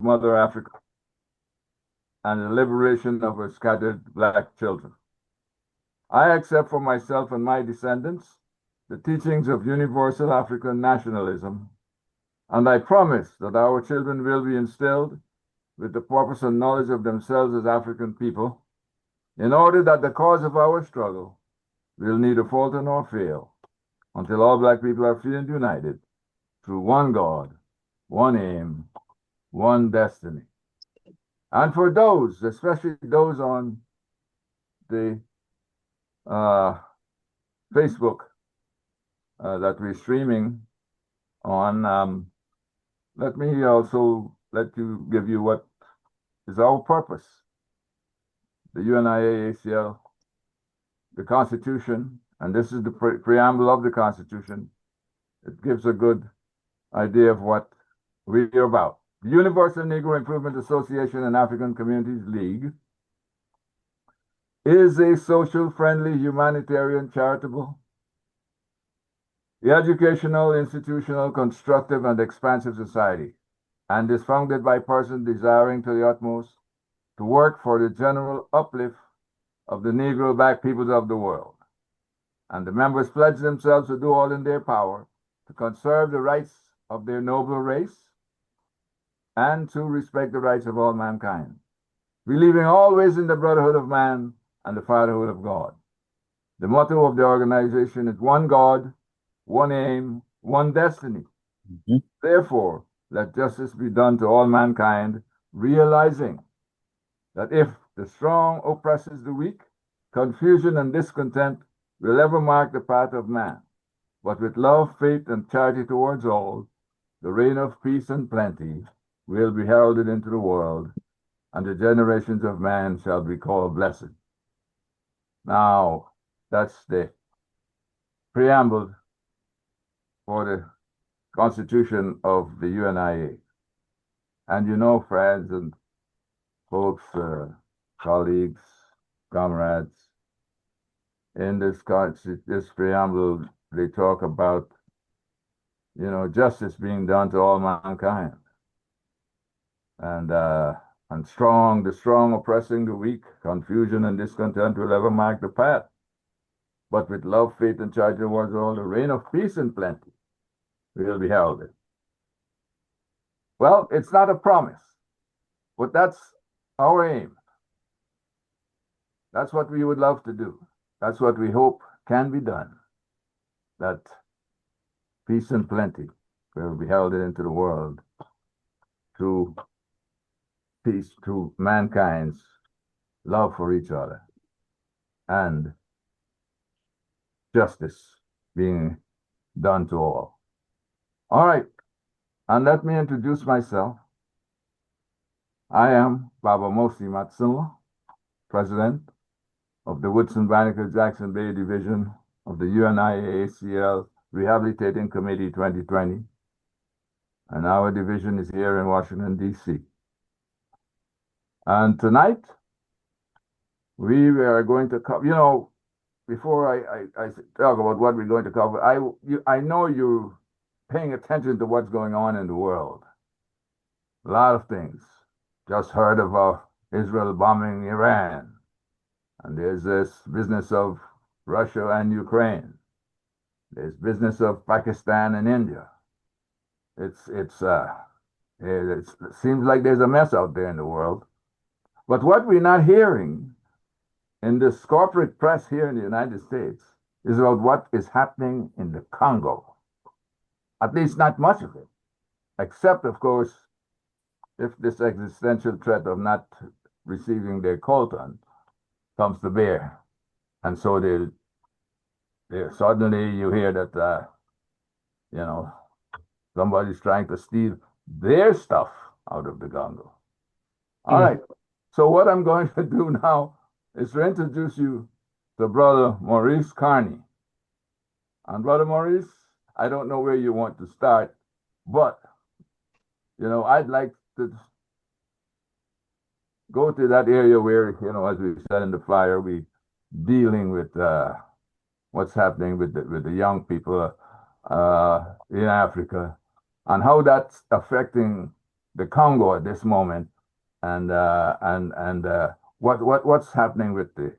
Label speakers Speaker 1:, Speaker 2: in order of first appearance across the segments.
Speaker 1: Mother Africa and the liberation of her scattered Black children. I accept for myself and my descendants the teachings of universal African nationalism, and I promise that our children will be instilled with the purpose and knowledge of themselves as African people, in order that the cause of our struggle will neither falter nor fail, until all Black people are free and united through one God, one aim, one destiny. And for those, especially those on the Facebook that we're streaming on, let me also give you what is our purpose. The UNIA-ACL, the Constitution, and this is the preamble of the Constitution. It gives a good idea of what we're about. The Universal Negro Improvement Association and African Communities League is a social, friendly, humanitarian, charitable, educational, institutional, constructive, and expansive society, and is founded by persons desiring to the utmost to work for the general uplift of the Negro Black peoples of the world. And the members pledge themselves to do all in their power to conserve the rights of their noble race and to respect the rights of all mankind, believing always in the brotherhood of man and the fatherhood of God. The motto of the organization is one God, one aim, one destiny. Mm-hmm. Therefore, let justice be done to all mankind, realizing that if the strong oppresses the weak, confusion and discontent will ever mark the path of man. But with love, faith, and charity towards all, the reign of peace and plenty will be heralded into the world, and the generations of man shall be called blessed. Now, that's the preamble for the Constitution of the UNIA. And you know, friends and folks, colleagues, comrades, in this preamble, they talk about, justice being done to all mankind. And the strong oppressing the weak, confusion and discontent will ever mark the path. But with love, faith, and charity towards all, the reign of peace and plenty will be heralded. Well, it's not a promise, but that's our aim. That's what we would love to do. That's what we hope can be done. That peace and plenty will be heralded into the world through peace, through mankind's love for each other, and justice being done to all. All right, and let me introduce myself. I am Baba Mosi Matsunla, President of the Woodson Banneker Jackson Bay Division of the UNIA-ACL Rehabilitating Committee 2020. And our division is here in Washington, D.C. And tonight, we are going to cover, before I talk about what we're going to cover, I know you're paying attention to what's going on in the world. A lot of things. Just heard of Israel bombing Iran. And there's this business of Russia and Ukraine. There's business of Pakistan and India. It seems like there's a mess out there in the world. But what we're not hearing in this corporate press here in the United States is about what is happening in the Congo. At least not much of it, except, of course, if this existential threat of not receiving their coltan comes to bear. And so suddenly you hear that, somebody's trying to steal their stuff out of the Congo. All right. So what I'm going to do now is to introduce you to Brother Maurice Carney. And Brother Maurice, I don't know where you want to start, but, I'd like to go to that area where, as we said in the flyer, we dealing with what's happening with the young people in Africa and how that's affecting the Congo at this moment, and what's happening with the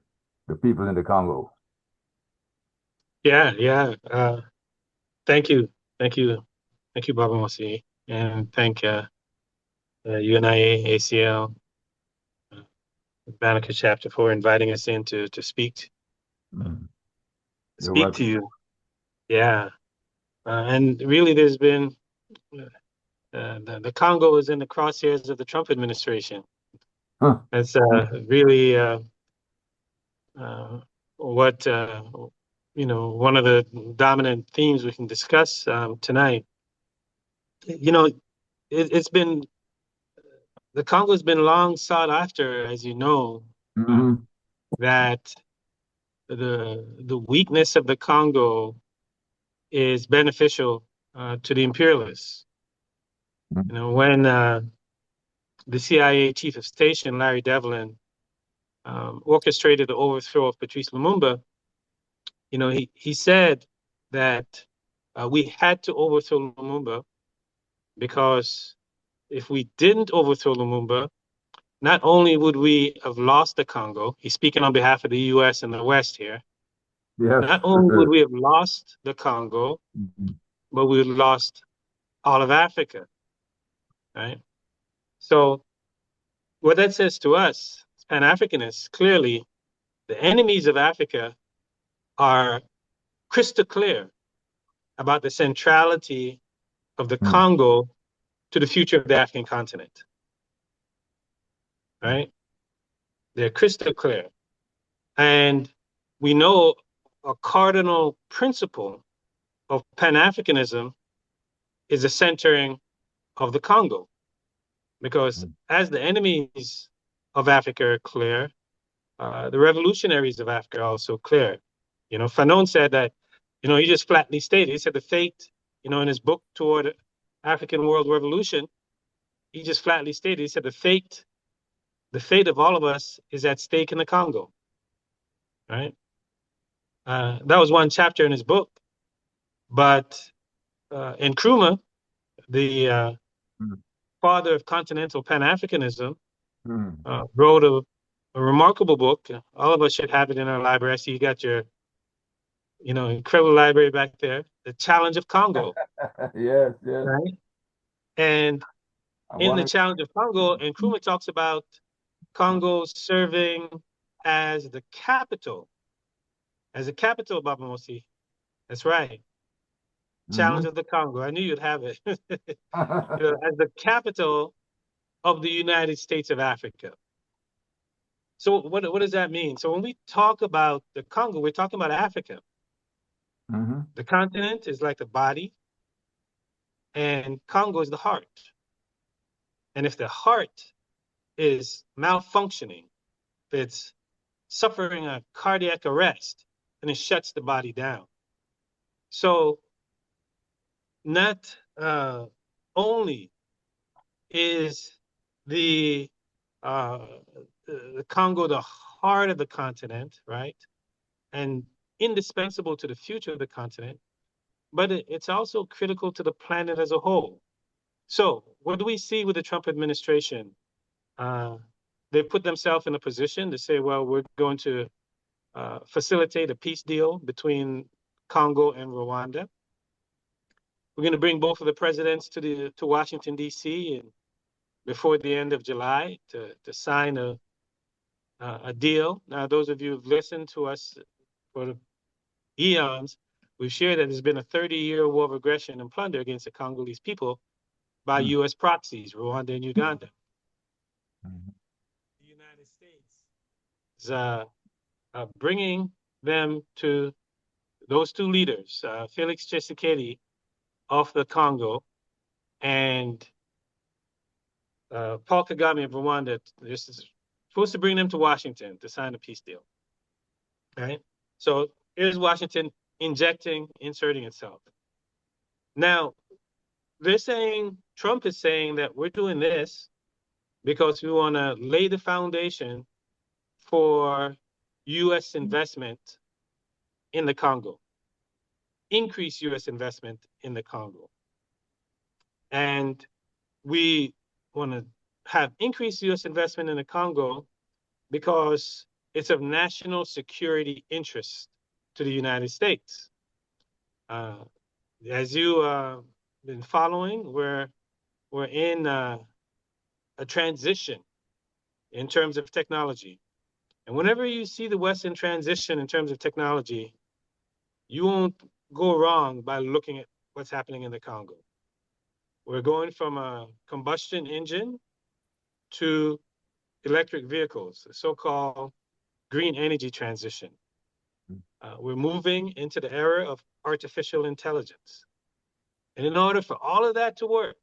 Speaker 1: people in the Congo?
Speaker 2: Yeah, yeah. Thank you, thank you, thank you, Baba Mosi, and thank UNIA-ACL, Banneker chapter for inviting us in to
Speaker 1: Mm. You're
Speaker 2: speak to
Speaker 1: welcome.
Speaker 2: you. Yeah, and really, there's been the Congo is in the crosshairs of the Trump administration.
Speaker 1: Huh.
Speaker 2: That's really uh, what one of the dominant themes we can discuss tonight. You know, it's been the Congo's been long sought after, as you know,
Speaker 1: Hmm.
Speaker 2: that the weakness of the Congo is beneficial to the imperialists. You know, when the CIA chief of station, Larry Devlin, orchestrated the overthrow of Patrice Lumumba, he said that we had to overthrow Lumumba because if we didn't overthrow Lumumba, not only would we have lost the Congo, he's speaking on behalf of the US and the West here,
Speaker 1: Yes.
Speaker 2: not only would we have lost the Congo,
Speaker 1: Mhm.
Speaker 2: but we would have lost all of Africa, right? So what that says to us, Pan-Africanists, clearly the enemies of Africa are crystal clear about the centrality of the
Speaker 1: Mm.
Speaker 2: Congo to the future of the African continent, right? They're crystal clear. And we know a cardinal principle of Pan-Africanism is the centering of the Congo, because
Speaker 1: Mm.
Speaker 2: as the enemies of Africa are clear, the revolutionaries of Africa are also clear. Fanon said that, he just flatly stated, he said the fate, in his book Toward African World Revolution, he just flatly stated, he said the fate of all of us is at stake in the Congo, right? That was one chapter in his book. But Nkrumah, the
Speaker 1: Mm.
Speaker 2: father of continental Pan-Africanism,
Speaker 1: Mm.
Speaker 2: wrote a remarkable book. All of us should have it in our library. I see you got your, incredible library back there. The Challenge of Congo,
Speaker 1: Yes, yes.
Speaker 2: right? And
Speaker 1: I
Speaker 2: in the
Speaker 1: want
Speaker 2: Challenge of Congo,
Speaker 1: to.
Speaker 2: Nkrumah talks about Congo serving as the capital, Baba Mosi. That's right. Challenge
Speaker 1: Hmm.
Speaker 2: of the Congo. I knew you'd have it. As the capital of the United States of Africa. So what does that mean? So when we talk about the Congo, we're talking about Africa.
Speaker 1: Hmm.
Speaker 2: The continent is like the body, and Congo is the heart. And if the heart is malfunctioning, if it's suffering a cardiac arrest, then it shuts the body down. So not only is the uh, the Congo the heart of the continent, right, and indispensable to the future of the continent, but it's also critical to the planet as a whole. So, what do we see with the Trump administration? Uh, they put themselves in a position to say, well, we're going to facilitate a peace deal between Congo and Rwanda. We're going to bring both of the presidents to Washington, D.C. and before the end of July to sign a deal. Now, those of you who've listened to us for the eons, we've shared that there's been a 30-year war of aggression and plunder against the Congolese people by U.S. proxies, Rwanda and Uganda. The United States is bringing them to those two leaders, Felix Tshisekedi of the Congo and Paul Kagame of Rwanda. This is supposed to bring them to Washington to sign a peace deal. Right? So here's Washington inserting itself. Now, Trump is saying that we're doing this because we want to lay the foundation for U.S. investment in the Congo, increase U.S. investment in the Congo. And we want to have increased U.S. investment in the Congo because it's of national security interest to the United States. As you been following, we're in a transition in terms of technology. And whenever you see the West in transition in terms of technology, you won't go wrong by looking at what's happening in the Congo. We're going from a combustion engine to electric vehicles, the so-called green energy transition. We're moving into the era of artificial intelligence. And in order for all of that to work,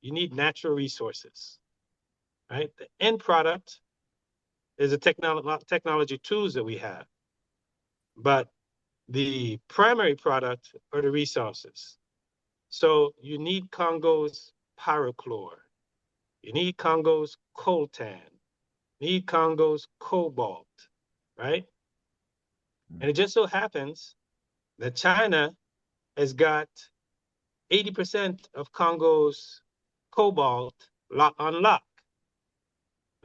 Speaker 2: you need natural resources, right? The end product is the technology tools that we have. But the primary product are the resources. So you need Congo's pyrochlore. You need Congo's coltan. You need Congo's cobalt, right? And it just so happens that China has got 80% of Congo's cobalt on lock,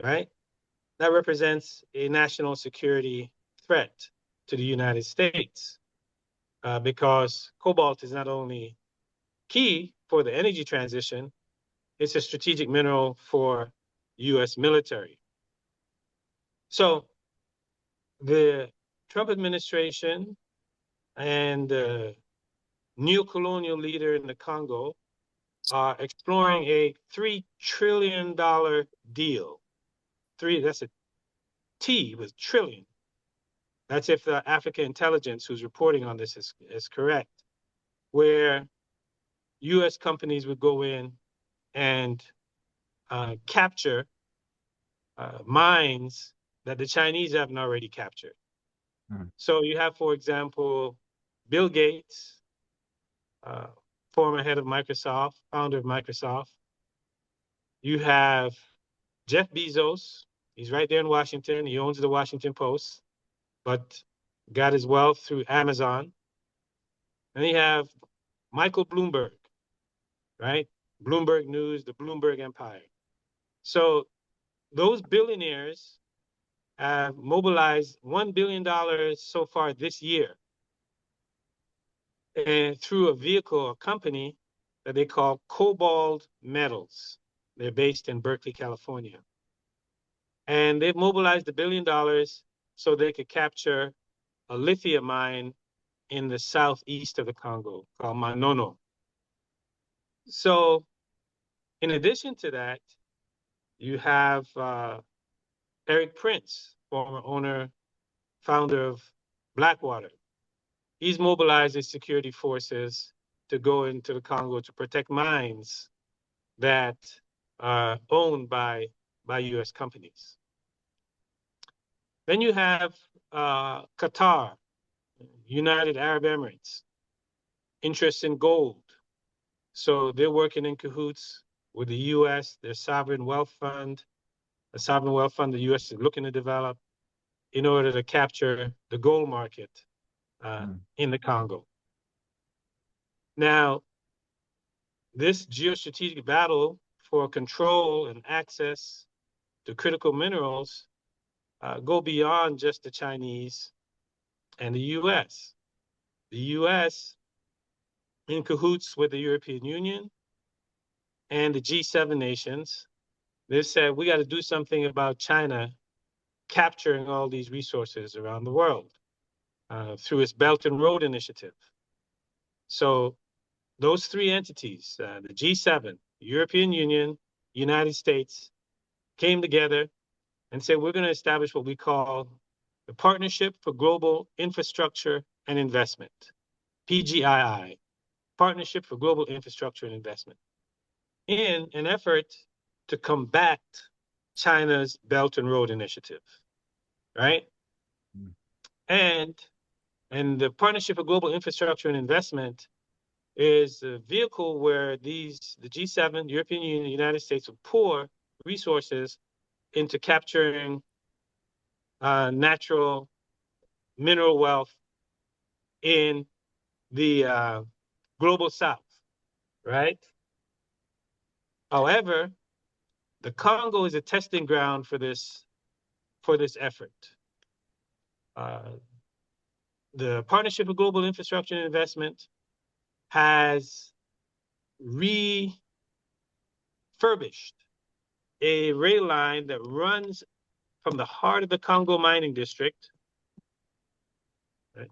Speaker 2: right? That represents a national security threat to the United States because cobalt is not only key for the energy transition, it's a strategic mineral for U.S. military. So the Trump administration and the neo-colonial leader in the Congo are exploring a $3 trillion deal. That's a T with trillion. That's if the Africa Intelligence, who's reporting on this, is correct, where U.S. companies would go in and capture mines that the Chinese haven't already captured. So you have, for example, Bill Gates, former head of Microsoft, founder of Microsoft. You have Jeff Bezos. He's right there in Washington. He owns the Washington Post, but got his wealth through Amazon. And you have Michael Bloomberg, right? Bloomberg News, the Bloomberg Empire. So those billionaires have mobilized $1 billion so far this year and through a vehicle, a company that they call Cobalt Metals. They're based in Berkeley, California. And they've mobilized $1 billion so they could capture a lithium mine in the southeast of the Congo called Manono. So in addition to that, you have Eric Prince, former owner, founder of Blackwater. He's mobilized his security forces to go into the Congo to protect mines that are owned by U.S. companies. Then you have Qatar, United Arab Emirates, interest in gold. So they're working in cahoots with the U.S., their sovereign wealth fund, a sovereign wealth fund the U.S. is looking to develop in order to capture the gold market in the Congo. Now, this geostrategic battle for control and access to critical minerals go beyond just the Chinese and the U.S. The U.S. in cahoots with the European Union and the G7 nations, they've said we got to do something about China capturing all these resources around the world through its Belt and Road Initiative. So those three entities, the G7, European Union, United States, came together and said we're going to establish what we call the Partnership for Global Infrastructure and Investment, PGII, Partnership for Global Infrastructure and Investment, in an effort to combat China's Belt and Road Initiative, right? And the Partnership for Global Infrastructure and Investment is a vehicle where the G7, European Union, the United States will pour resources into capturing natural mineral wealth in the global south, right? However, the Congo is a testing ground for this effort. The Partnership for Global Infrastructure and Investment has refurbished a rail line that runs from the heart of the Congo mining district, right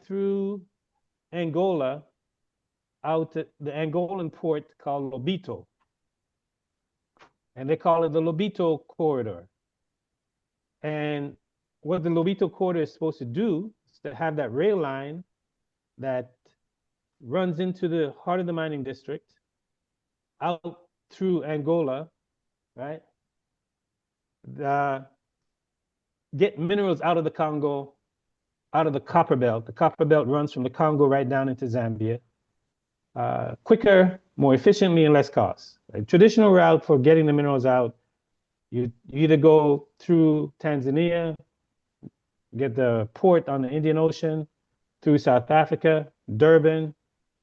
Speaker 2: through Angola, out at the Angolan port called Lobito. And they call it the Lobito Corridor. And what the Lobito Corridor is supposed to do is to have that rail line that runs into the heart of the mining district, out through Angola, right? Get minerals out of the Congo, out of the copper belt. The copper belt runs from the Congo right down into Zambia. Quicker, more efficiently, and less cost. A traditional route for getting the minerals out, you either go through Tanzania, get the port on the Indian Ocean, through South Africa, Durban,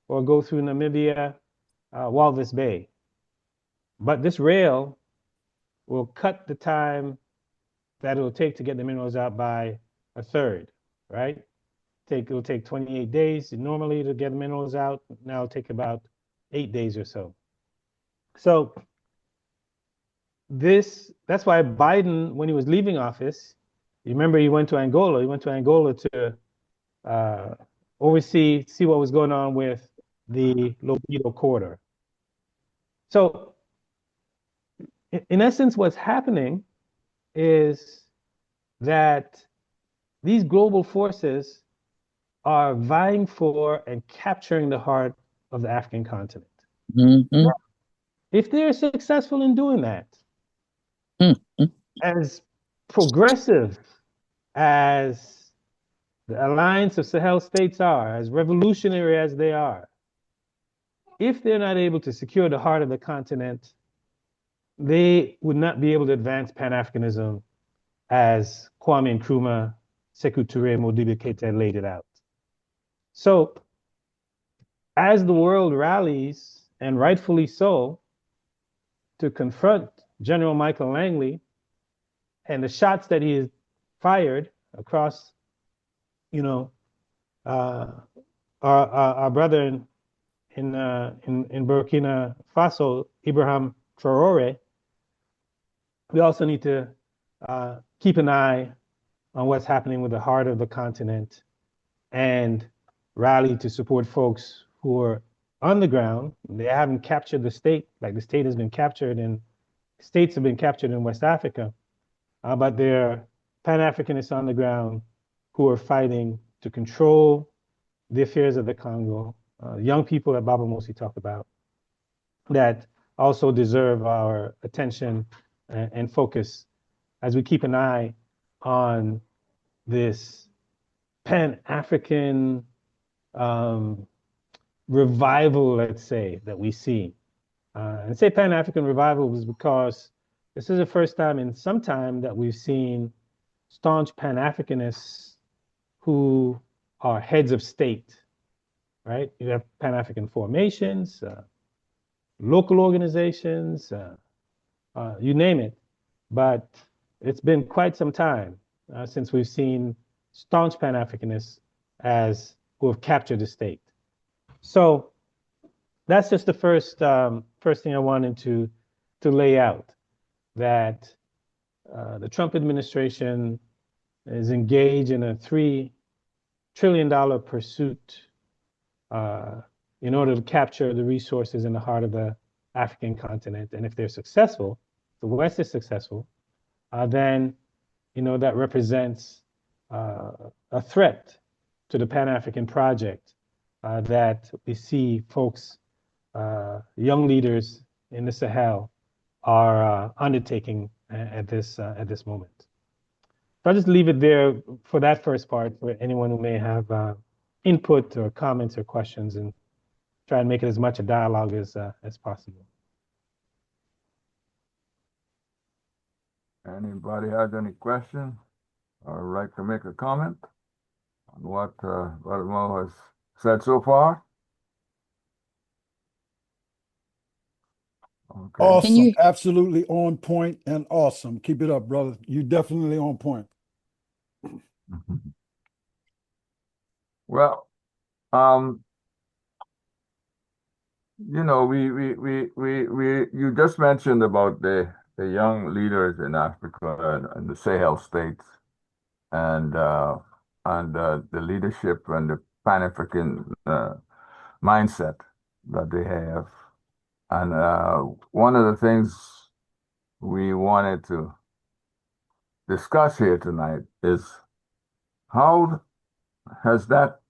Speaker 2: or go through Namibia, Walvis Bay. But this rail will cut the time that it will take to get the minerals out by a third, right? It'll take 28 days normally to get the minerals out. Now it'll take about 8 days or so. So that's why Biden, when he was leaving office, you remember he went to Angola. He went to Angola to see what was going on with the Lobito Corridor. So in essence, what's happening is that these global forces are vying for and capturing the heart of the African continent.
Speaker 3: Mm-hmm.
Speaker 2: If they're successful in doing that,
Speaker 3: Mm-hmm.
Speaker 2: as progressive as the Alliance of Sahel states are, as revolutionary as they are, if they're not able to secure the heart of the continent, they would not be able to advance Pan-Africanism as Kwame Nkrumah, Sekou Touré, Modibo Keïta laid it out. So as the world rallies, and rightfully so, to confront General Michael Langley and the shots that he has fired across, our brother in Burkina Faso, Ibrahim Traoré, we also need to keep an eye on what's happening with the heart of the continent and rally to support folks who are on the ground. They haven't captured the state, like the state has been captured, and states have been captured in West Africa, but they're Pan-Africanists on the ground who are fighting to control the affairs of the Congo. Young people that Baba Mosi talked about that also deserve our attention and focus as we keep an eye on this Pan-African revival, let's say, that we see. And say Pan-African revival was because this is the first time in some time that we've seen staunch Pan-Africanists who are heads of state, right? You have Pan-African formations, local organizations, you name it. But it's been quite some time since we've seen staunch Pan-Africanists who have captured the state. So that's just the first thing I wanted to lay out, that the Trump administration is engaged in a $3 trillion pursuit in order to capture the resources in the heart of the African continent. And if they're successful, the West is successful, then that represents a threat to the Pan-African project that we see folks, young leaders in the Sahel, are undertaking at this moment. So I'll just leave it there for that first part for anyone who may have input or comments or questions, and try and make it as much a dialogue as possible.
Speaker 1: Anybody has any question or would like to make a comment on what Mo has said so far? Okay.
Speaker 4: Awesome.
Speaker 3: you-
Speaker 4: Absolutely on point and awesome. Keep it up, brother. You definitely on point.
Speaker 1: Well, you know, you just mentioned about the young leaders in Africa and the Sahel states and the leadership and the Pan-African mindset that they have. And one of the things we wanted to discuss here tonight is how has that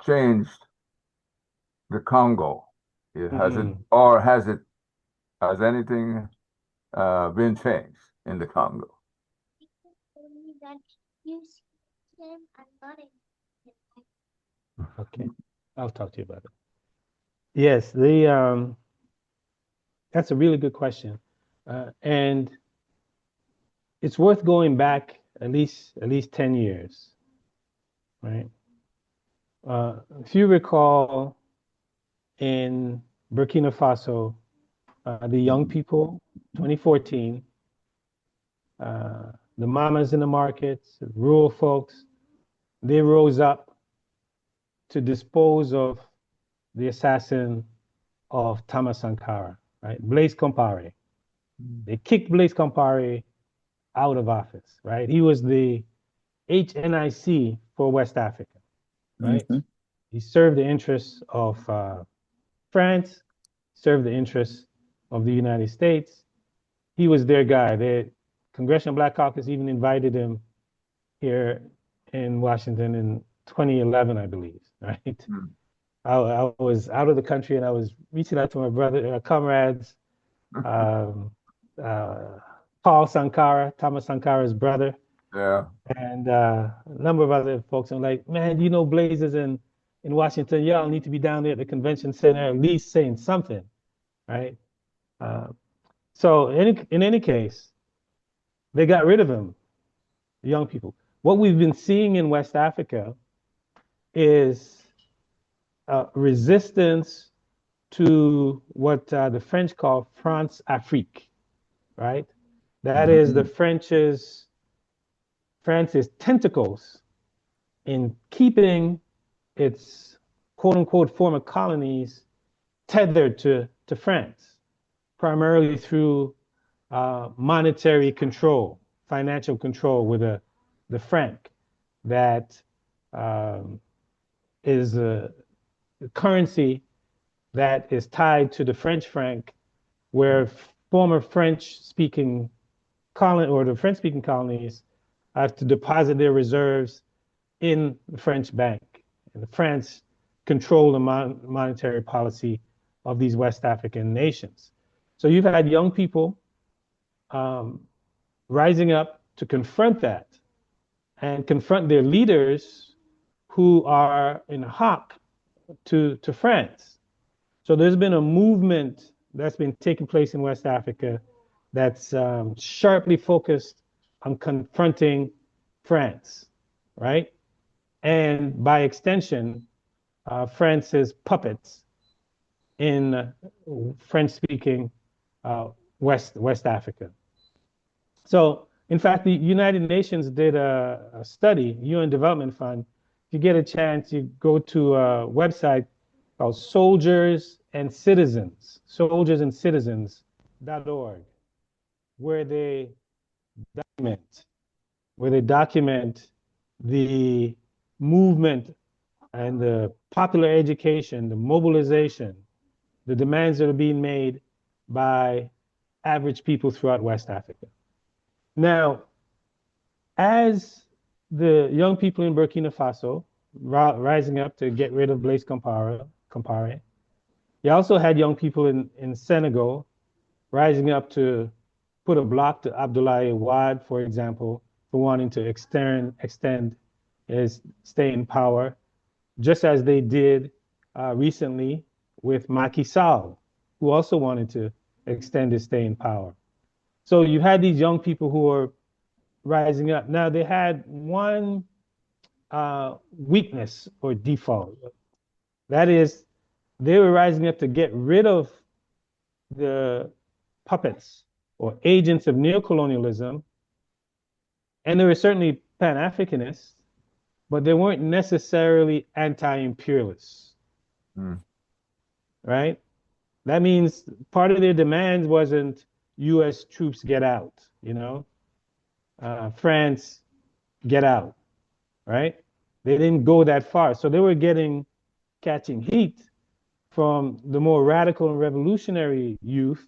Speaker 1: changed the Congo? Has it, or has anything been changed in the Congo?
Speaker 2: Okay, I'll talk to you about it. Yes, that's a really good question, and it's worth going back at least 10 years, right? If you recall, in Burkina Faso, the young people, 2014, the mamas in the markets, the rural folks, they rose up to dispose of the assassin of Thomas Sankara, right? Blaise Compaoré. They kicked Blaise Compaoré out of office, right? He was the HNIC for West Africa, right?
Speaker 3: Mhm.
Speaker 2: He served the interests of France, served the interests of the United States. He was their guy. The Congressional Black Caucus even invited him here in Washington in 2011, I believe, right?
Speaker 1: Mm.
Speaker 2: I was out of the country and I was reaching out to my brother, comrades, um, Paul Sankara, Thomas Sankara's brother,
Speaker 1: Yeah.
Speaker 2: and a number of other folks. I'm like, man, you know, Blazers in Washington, y'all need to be down there at the convention center, at least saying something, right? So in any case, they got rid of him, the young people. What we've been seeing in West Africa is resistance to what the French call France Afrique, right? That is the France's tentacles in keeping its quote unquote former colonies tethered to France, primarily through monetary control, financial control with the franc that is a currency that is tied to the French franc, where former French-speaking colony or the French-speaking colonies have to deposit their reserves in the French bank. And France control the monetary policy of these West African nations. So you've had young people rising up to confront that and confront their leaders who are in hock to France. So there's been a movement that's been taking place in West Africa that's sharply focused on confronting France, right? And by extension, France's puppets in French-speaking West Africa. So, in fact, the United Nations did a study, UN Development Fund. If you get a chance, you go to a website called soldiersandcitizens.org, where they document the movement and the popular education, the mobilization, the demands that are being made by average people throughout West Africa. Now, as the young people in Burkina Faso rising up to get rid of Blaise Compaoré, you also had young people in Senegal rising up to put a block to Abdoulaye Wade, for example, for wanting to extend his stay in power, just as they did recently with Macky Sall, who also wanted to extend his stay in power. So you had these young people who are rising up. Now they had one weakness or default. That is, they were rising up to get rid of the puppets or agents of neocolonialism, and they were certainly Pan-Africanists, but they weren't necessarily anti-imperialists, right? That means part of their demands wasn't U.S. troops get out, France get out, right? They didn't go that far. So they were catching heat from the more radical and revolutionary youth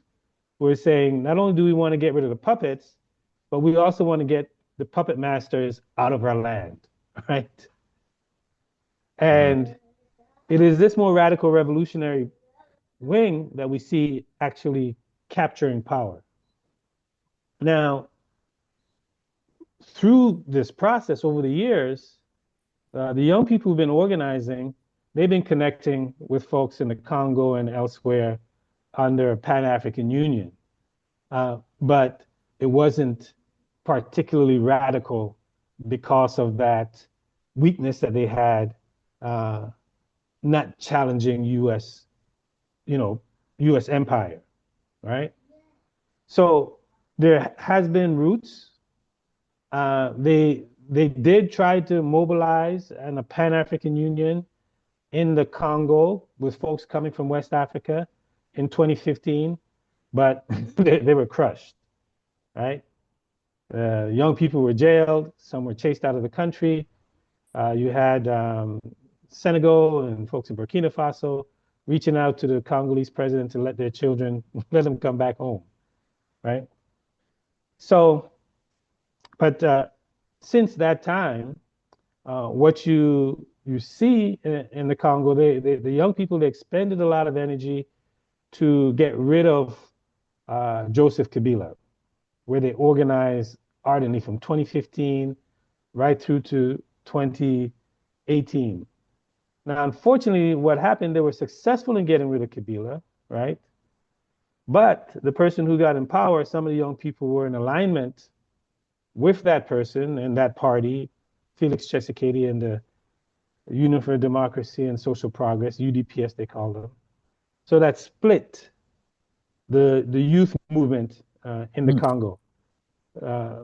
Speaker 2: who were saying, not only do we want to get rid of the puppets, but we also want to get the puppet masters out of our land, right? And it is this more radical revolutionary wing that we see actually capturing power. Now, through this process over the years, the young people who've been organizing, they've been connecting with folks in the Congo and elsewhere under Pan-African Union. But it wasn't particularly radical because of that weakness that they had, not challenging U.S. empire, right? So there has been roots. They did try to mobilize a Pan-African Union in the Congo with folks coming from West Africa in 2015, but they were crushed, right? Young people were jailed, some were chased out of the country. You had Senegal and folks in Burkina Faso reaching out to the Congolese president to let their children, let them come back home, right? So, but since that time, what you see in the Congo, the young people, they expended a lot of energy to get rid of Joseph Kabila, where they organized ardently from 2015 right through to 2018. Now, unfortunately, what happened, they were successful in getting rid of Kabila, right? But the person who got in power, some of the young people were in alignment with that person and that party, Felix Tshisekedi and the Union for Democracy and Social Progress, UDPS they call them. So that split the youth movement in the Congo.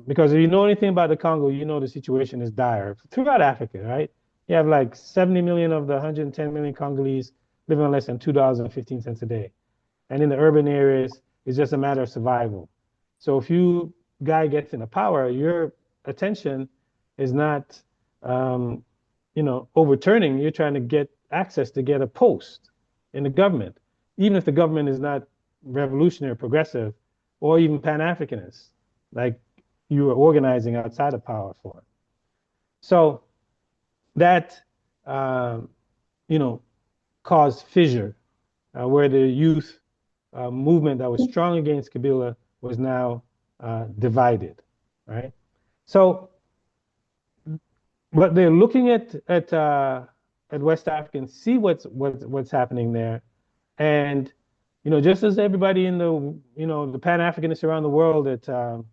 Speaker 2: Because if you know anything about the Congo, you know the situation is dire throughout Africa, right? You have like 70 million of the 110 million Congolese living on less than $2.15 a day. And in the urban areas, it's just a matter of survival. So if you guy gets into power, your attention is not, overturning. You're trying to get access to get a post in the government, even if the government is not revolutionary, progressive, or even Pan-Africanist, like you were organizing outside of power for. So that, caused fissure, where the youth movement that was strong against Kabila was now divided, right? So, but they're looking at West Africa and see what's happening there, and just as everybody in the Pan-Africanists around the world that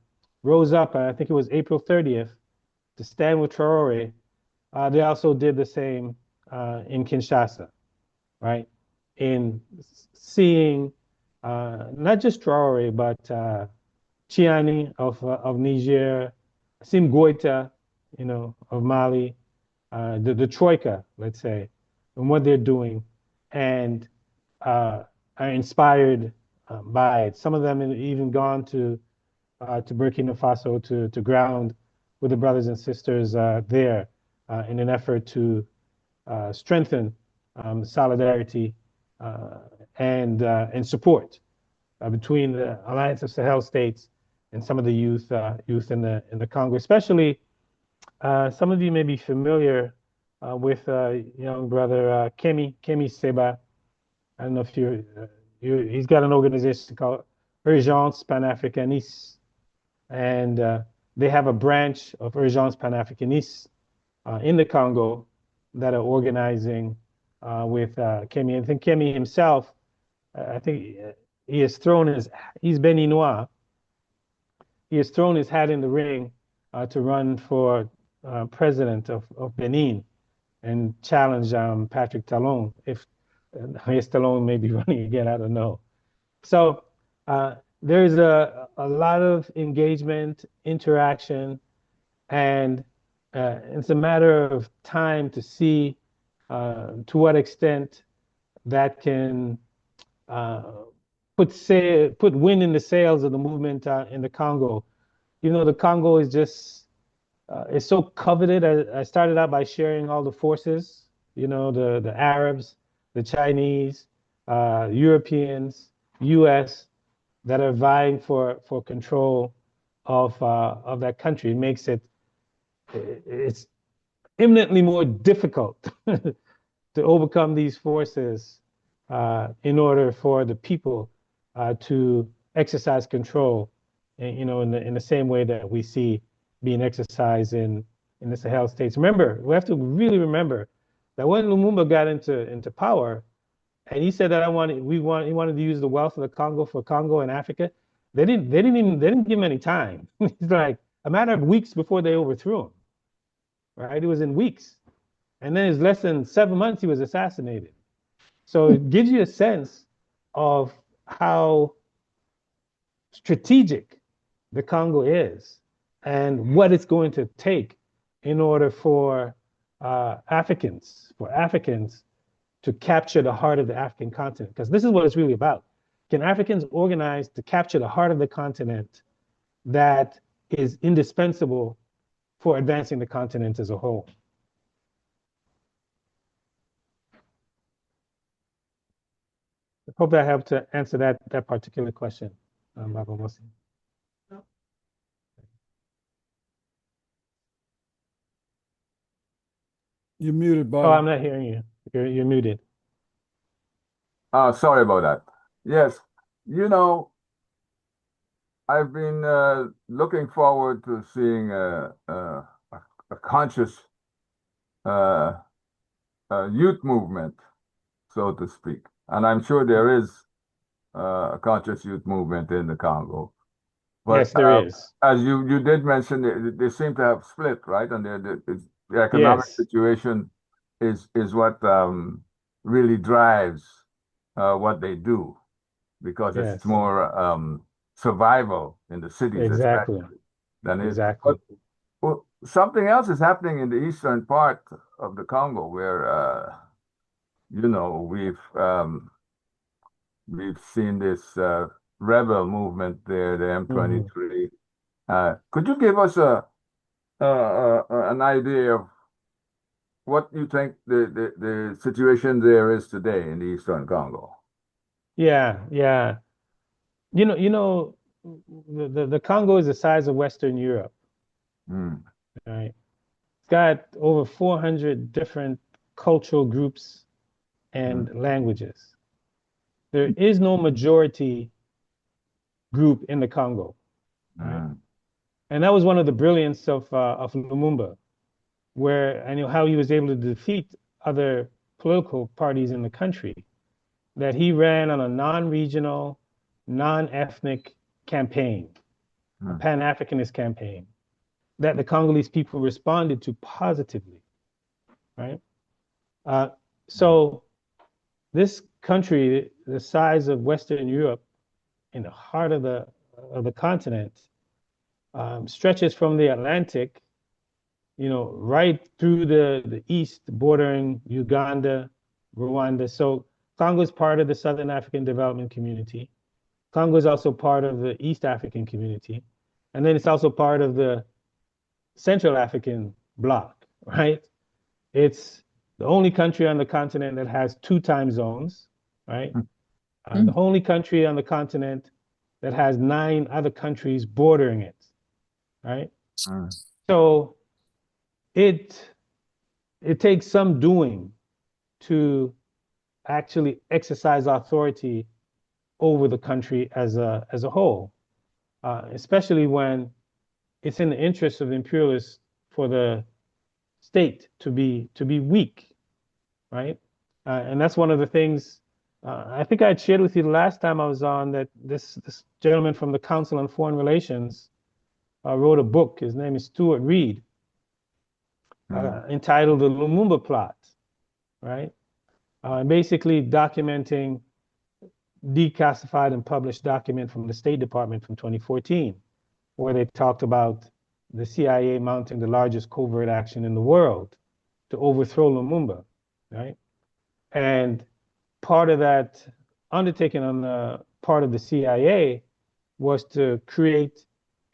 Speaker 2: rose up, I think it was April 30th, to stand with Traore, they also did the same in Kinshasa, right? In seeing not just Traore, but Chiani of Niger, Sim Goita, of Mali, the Troika, let's say, and what they're doing, and are inspired by it. Some of them have even gone to Burkina Faso to ground with the brothers and sisters there in an effort to strengthen solidarity and support between the Alliance of Sahel states and some of the youth in the Congo, especially some of you may be familiar with young brother Kemi Seba. I don't know if he's got an organization called Urgence Panafricaniste, and they have a branch of Urgence Panafricaniste in the Congo that are organizing with Kemi. I think Kemi himself, I think he has he's Beninois. He has thrown his hat in the ring to run for president of Benin and challenge Patrick Talon. If Talon may be running again, I don't know. So There's a lot of engagement, interaction, and it's a matter of time to see to what extent that can put wind in the sails of the movement in the Congo. You know, the Congo is just it's so coveted. I started out by sharing all the forces, you know, the Arabs, the Chinese, Europeans, US, that are vying for control of that country. It makes it's eminently more difficult to overcome these forces in order for the people to exercise control, you know, in the same way that we see being exercised in the Sahel states. Remember, we have to really remember that when Lumumba got into power, and he said that he wanted to use the wealth of the Congo for Congo and Africa, they didn't give him any time. It's like a matter of weeks before they overthrew him. Right? It was in weeks. And then in less than 7 months, he was assassinated. So it gives you a sense of how strategic the Congo is and what it's going to take in order for Africans to capture the heart of the African continent. Because this is what it's really about. Can Africans organize to capture the heart of the continent that is indispensable for advancing the continent as a whole? I hope that helped to answer that particular question, Baba Mosi.
Speaker 4: You're muted,
Speaker 2: Oh,
Speaker 4: Baba.
Speaker 2: I'm not hearing you. You're muted.
Speaker 1: Sorry about that. Yes, you know, I've been looking forward to seeing a conscious youth movement, so to speak. And I'm sure there is a conscious youth movement in the Congo. But
Speaker 2: Yes, there is.
Speaker 1: as you did mention, they seem to have split, right? And the economic
Speaker 2: Yes.
Speaker 1: situation is what really drives what they do, because it's
Speaker 2: Yes.
Speaker 1: more survival in the cities,
Speaker 2: Exactly.
Speaker 1: especially, than it.
Speaker 2: Exactly.
Speaker 1: But well, something else is happening in the eastern part of the Congo, where you know, we've seen this rebel movement there, the M23. Could you give us an idea of what you think the situation there is today in the Eastern Congo?
Speaker 2: Yeah, yeah. You know, the Congo is the size of Western Europe,
Speaker 1: Mm.
Speaker 2: right? It's got over 400 different cultural groups and languages. There is no majority group in the Congo, right?
Speaker 1: Mm.
Speaker 2: And that was one of the brilliance of Lumumba, where I know how he was able to defeat other political parties in the country, that he ran on a non-regional, non-ethnic campaign, a Pan-Africanist campaign, that the Congolese people responded to positively, right? So this country, the size of Western Europe, in the heart of the continent, stretches from the Atlantic, you know, right through the east, bordering Uganda, Rwanda. So Congo is part of the Southern African Development Community. Congo is also part of the East African Community. And then it's also part of the Central African Bloc, right? It's the only country on the continent that has 2 time zones, right? The only country on the continent that has 9 other countries bordering it, right? So it takes some doing to actually exercise authority over the country as a whole, especially when it's in the interest of the imperialists for the state to be weak, right? And that's one of the things I think I shared with you the last time I was on, that this gentleman from the Council on Foreign Relations wrote a book. His name is Stuart Reed, entitled The Lumumba Plot, right? Basically documenting declassified and published document from the State Department from 2014, where they talked about the CIA mounting the largest covert action in the world to overthrow Lumumba, right? And part of that undertaking on the part of the CIA was to create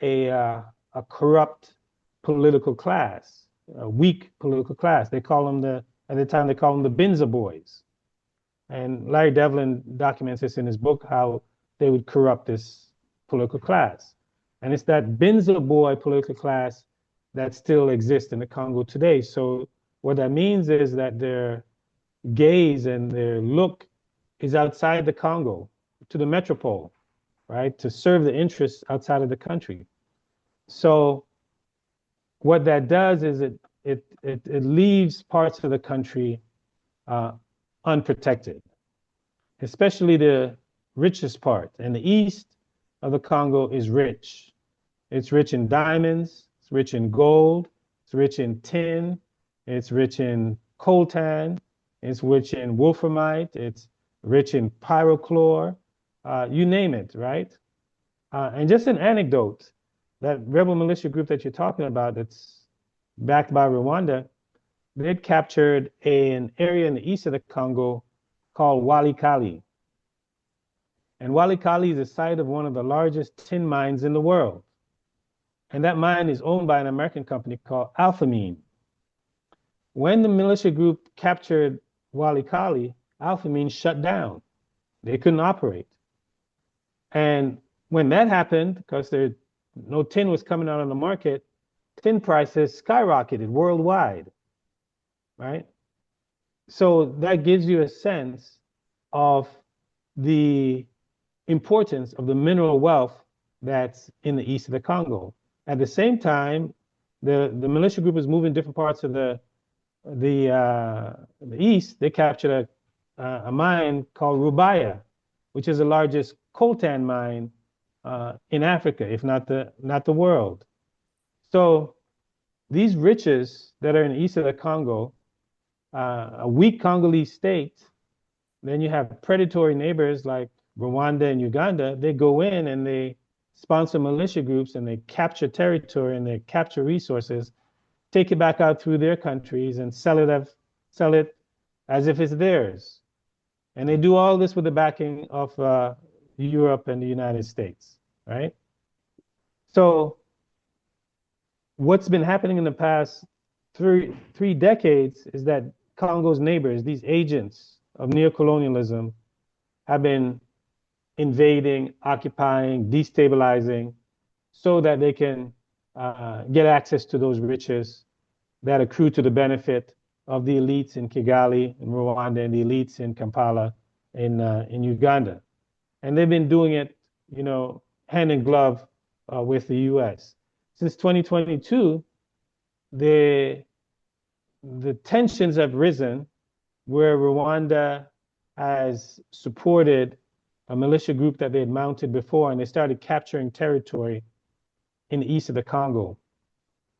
Speaker 2: a corrupt political class, a weak political class. They call them at the time, they call them the Binza Boys. And Larry Devlin documents this in his book, how they would corrupt this political class. And it's that Binza Boy political class that still exists in the Congo today. So what that means is that their gaze and their look is outside the Congo, to the metropole, right? To serve the interests outside of the country. So what that does is it leaves parts of the country unprotected, especially the richest part. And the east of the Congo is rich. It's rich in diamonds, it's rich in gold, it's rich in tin, it's rich in coltan, it's rich in wolframite, it's rich in pyrochlore, you name it, right? And just an anecdote, that rebel militia group that you're talking about that's backed by Rwanda, they'd captured an area in the east of the Congo called Walikali. And Walikali is the site of one of the largest tin mines in the world. And that mine is owned by an American company called Alphamine. When the militia group captured Walikali, Alphamine shut down. They couldn't operate. And when that happened, because no tin was coming out on the market, tin prices skyrocketed worldwide, right? So that gives you a sense of the importance of the mineral wealth that's in the east of the Congo. At the same time, the militia group is moving different parts of the east. They captured a mine called Rubaya, which is the largest coltan mine in Africa, if not the world. So these riches that are in the east of the Congo, a weak Congolese state, then you have predatory neighbors like Rwanda and Uganda. They go in and they sponsor militia groups and they capture territory and they capture resources, take it back out through their countries and sell it as if it's theirs. And they do all this with the backing of Europe and the United States, right? So what's been happening in the past three decades is that Congo's neighbors, these agents of neocolonialism, have been invading, occupying, destabilizing, so that they can get access to those riches that accrue to the benefit of the elites in Kigali, in Rwanda, and the elites in Kampala, in Uganda. And they've been doing it, hand in glove with the U.S. Since 2022, the tensions have risen, where Rwanda has supported a militia group that they had mounted before, and they started capturing territory in the east of the Congo.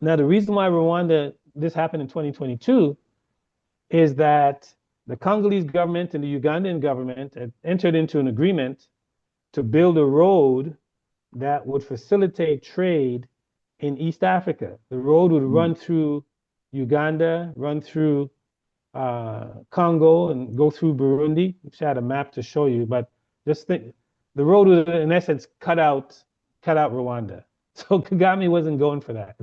Speaker 2: Now, the reason why this happened in 2022 is that the Congolese government and the Ugandan government had entered into an agreement to build a road that would facilitate trade in East Africa. The road would run through Uganda, run through Congo, and go through Burundi. I had a map to show you, but just think, the road would, in essence, cut out Rwanda. So Kagame wasn't going for that.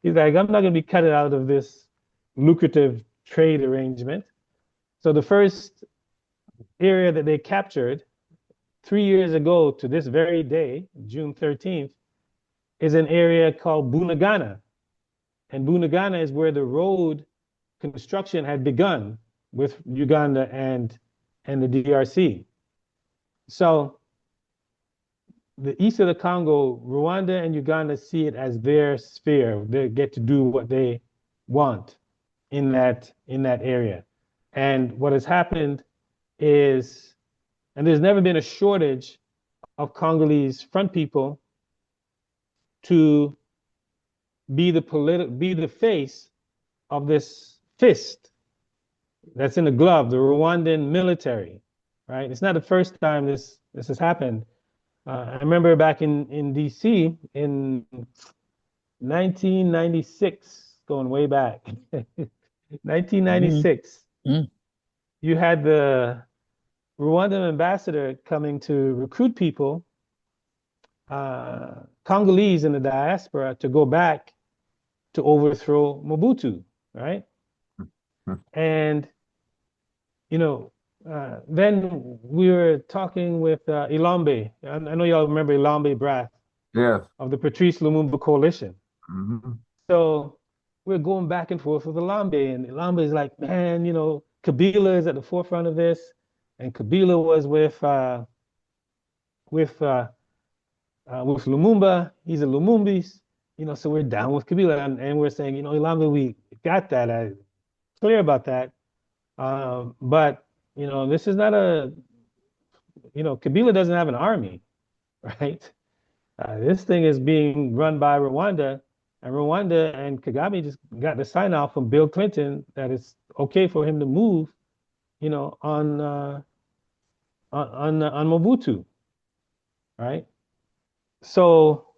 Speaker 2: He's like, I'm not going to be cut out of this lucrative trade arrangement. So the first area that they captured 3 years ago to this very day, June 13th, is an area called Bunagana. And Bunagana is where the road construction had begun with Uganda and the DRC. So the east of the Congo, Rwanda and Uganda see it as their sphere. They get to do what they want in that area. And what has happened is, and there's never been a shortage of Congolese front people to be the face of this fist that's in the glove, the Rwandan military, right? It's not the first time this has happened. I remember back in DC in 1996, going way back, 1996, you had the Rwandan ambassador coming to recruit people, Congolese in the diaspora, to go back to overthrow Mobutu, right? And, you know, then we were talking with Ilambe. I know y'all remember Ilambe Brath
Speaker 1: Yes.
Speaker 2: of the Patrice Lumumba Coalition.
Speaker 1: Mm-hmm.
Speaker 2: So we're going back and forth with Ilambe, and Ilambe is like, man, you know, Kabila is at the forefront of this, and Kabila was with Lumumba. He's a Lumumbis, you know, so we're down with Kabila, and we're saying, you know, Ilambe, we got that, clear about that, but you know, this is not a, you know, Kabila doesn't have an army, right? This thing is being run by Rwanda, and Rwanda and Kagame just got the sign off from Bill Clinton that it's okay for him to move, you know, on Mobutu, right? So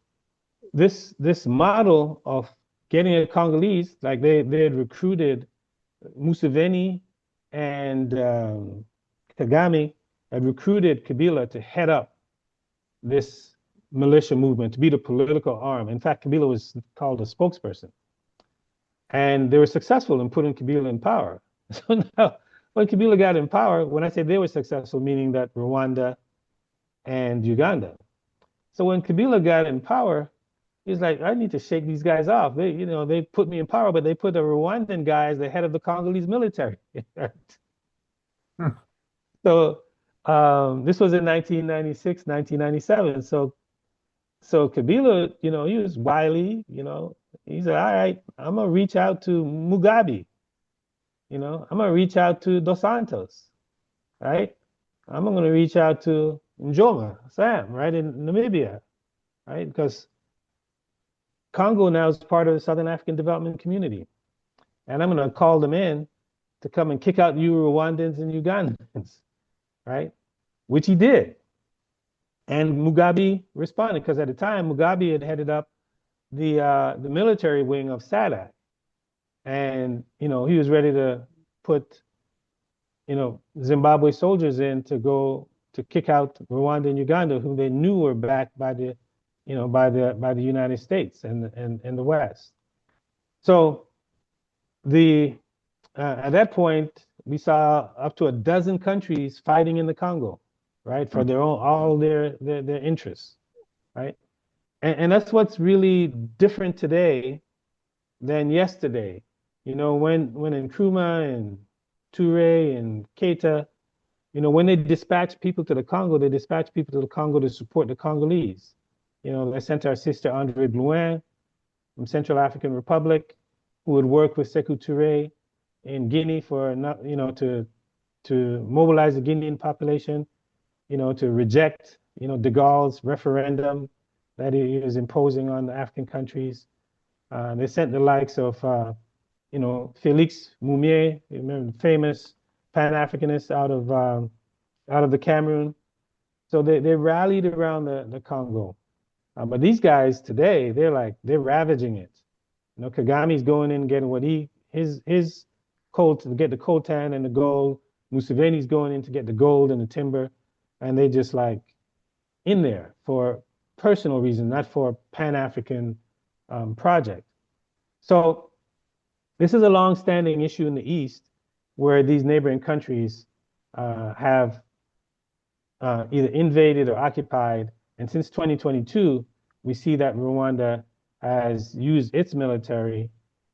Speaker 2: this model of getting a Congolese, like they had recruited Museveni and Kagame had recruited Kabila to head up this militia movement, to be the political arm. In fact, Kabila was called a spokesperson. And they were successful in putting Kabila in power. So now, when Kabila got in power, when I say they were successful, meaning that Rwanda and Uganda. So when Kabila got in power, he's like, I need to shake these guys off. They, you know, they put me in power, but they put the Rwandan guy as the head of the Congolese military. So this was in 1996, 1997. So Kabila, you know, he was wily, you know, he said, all right, I'm going to reach out to Mugabe, you know, I'm going to reach out to Dos Santos, right? I'm going to reach out to Njoma, Sam, right, in Namibia, right? Because Congo now is part of the Southern African Development Community. And I'm going to call them in to come and kick out you Rwandans and Ugandans, right? Which he did. And Mugabe responded, because at the time, Mugabe had headed up the military wing of SADC. And, you know, he was ready to put, you know, Zimbabwe soldiers in to go to kick out Rwanda and Uganda, who they knew were backed by the, you know, by the United States and the West. So at that point, we saw up to a dozen countries fighting in the Congo, right, for their own, all their interests, right? And that's what's really different today than yesterday. You know, when Nkrumah and Toure and Keita, you know, when they dispatch people to the Congo, they dispatch people to the Congo to support the Congolese. You know, they sent our sister André Blouin from Central African Republic, who would work with Sékou Touré in Guinea for, you know, to mobilize the Guinean population, you know, to reject, you know, de Gaulle's referendum that he is imposing on the African countries. They sent the likes of, you know, Félix Moumié, you remember, the famous Pan-Africanist out of the Cameroon. So they rallied around the Congo. But these guys today, they're ravaging it. You know, Kagame's going in and getting what his coal to get the coltan and the gold. Museveni's going in to get the gold and the timber, and they just like in there for personal reasons, not for a Pan-African project. So this is a long-standing issue in the East, where these neighboring countries have either invaded or occupied. And since 2022, we see that Rwanda has used its military,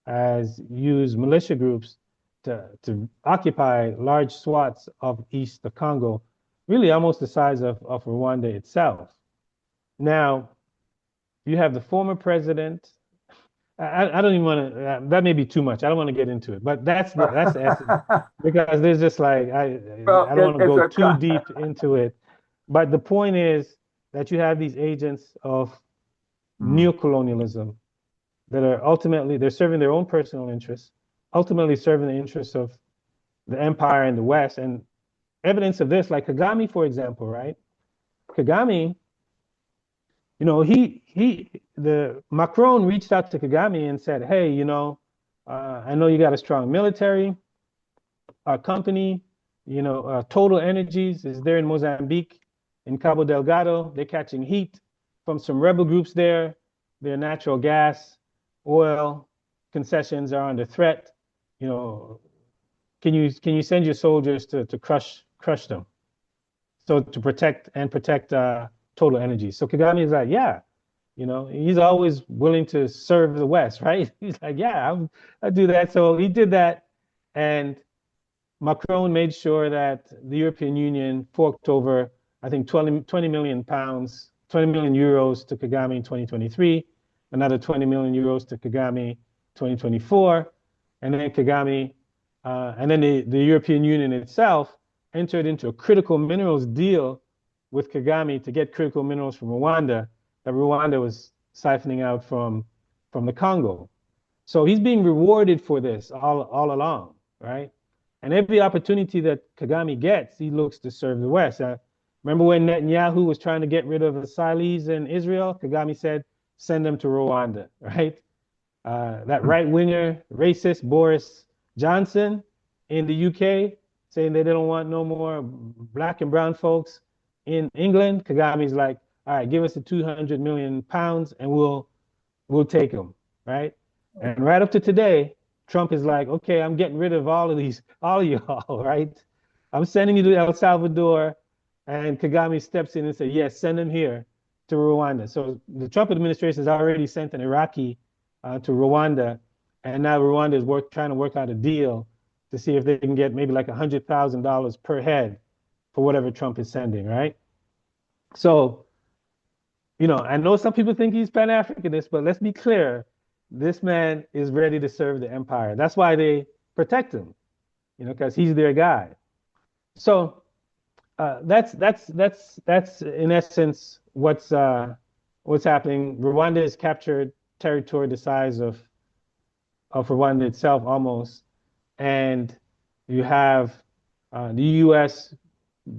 Speaker 2: has used militia groups to occupy large swaths of east of Congo, really almost the size of Rwanda itself. Now, you have the former president. I don't even want to, that may be too much. I don't want to get into it, but that's the essence, because there's just like, I don't want to go too deep into it. But the point is that you have these agents of neocolonialism that are ultimately, they're serving their own personal interests, ultimately serving the interests of the empire in the West. And evidence of this, like Kagame, for example, right? Kagame, the Macron reached out to Kagame and said, hey, I know you got a strong military. Our company, Total Energies is there in Mozambique, in Cabo Delgado. They're catching heat from some rebel groups there. Their natural gas, oil concessions are under threat. Can you send your soldiers to crush them? So to protect Total Energy. So Kagame is like, yeah, he's always willing to serve the West, right? He's like, yeah, I'll do that. So he did that, and Macron made sure that the European Union forked over, I think, 20 million pounds, 20 million euros to Kagame in 2023, another 20 million euros to Kagame 2024, and then Kagame, and then the European Union itself entered into a critical minerals deal with Kagame to get critical minerals from Rwanda that Rwanda was siphoning out from the Congo. So he's being rewarded for this all along, right? And every opportunity that Kagame gets, he looks to serve the West. Remember when Netanyahu was trying to get rid of asylees in Israel? Kagame said, send them to Rwanda, right? That right-winger, racist Boris Johnson in the UK saying they don't want no more black and brown folks in England. Kagame's like, all right, give us the 200 million pounds and we'll take them, right? And right up to today, Trump is like, okay, I'm getting rid of all of y'all, right? I'm sending you to El Salvador. And Kagame steps in and says, yes, send them here to Rwanda. So the Trump administration has already sent an Iraqi to Rwanda. And now Rwanda is trying to work out a deal to see if they can get maybe like $100,000 per head for whatever Trump is sending, right? So, I know some people think he's Pan-Africanist, but let's be clear. This man is ready to serve the empire. That's why they protect him, because he's their guy. So that's in essence what's happening. Rwanda has captured territory the size of Rwanda itself almost, and you have the U.S.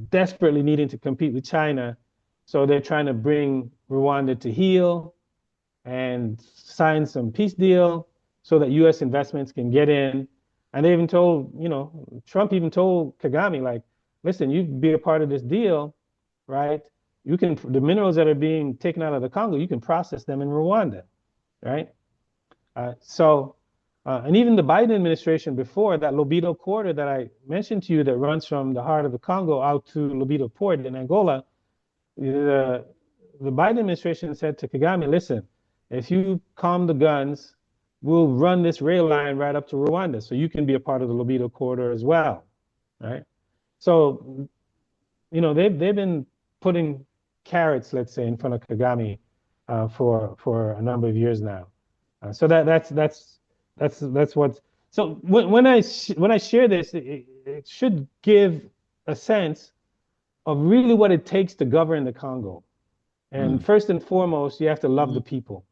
Speaker 2: desperately needing to compete with China, so they're trying to bring Rwanda to heel and sign some peace deal so that U.S. investments can get in. And they even told, Trump even told Kagame, like, listen, you be a part of this deal, right? The minerals that are being taken out of the Congo, you can process them in Rwanda, right? And even the Biden administration before that Lobito corridor that I mentioned to you that runs from the heart of the Congo out to Lobito port in Angola, the Biden administration said to Kagame, listen, if you calm the guns, we'll run this rail line right up to Rwanda so you can be a part of the Lobito corridor as well, right? So, they've been putting carrots, let's say, in front of Kagame for a number of years now. So that's what. So when I share this, it should give a sense of really what it takes to govern the Congo. And first and foremost, you have to love the people.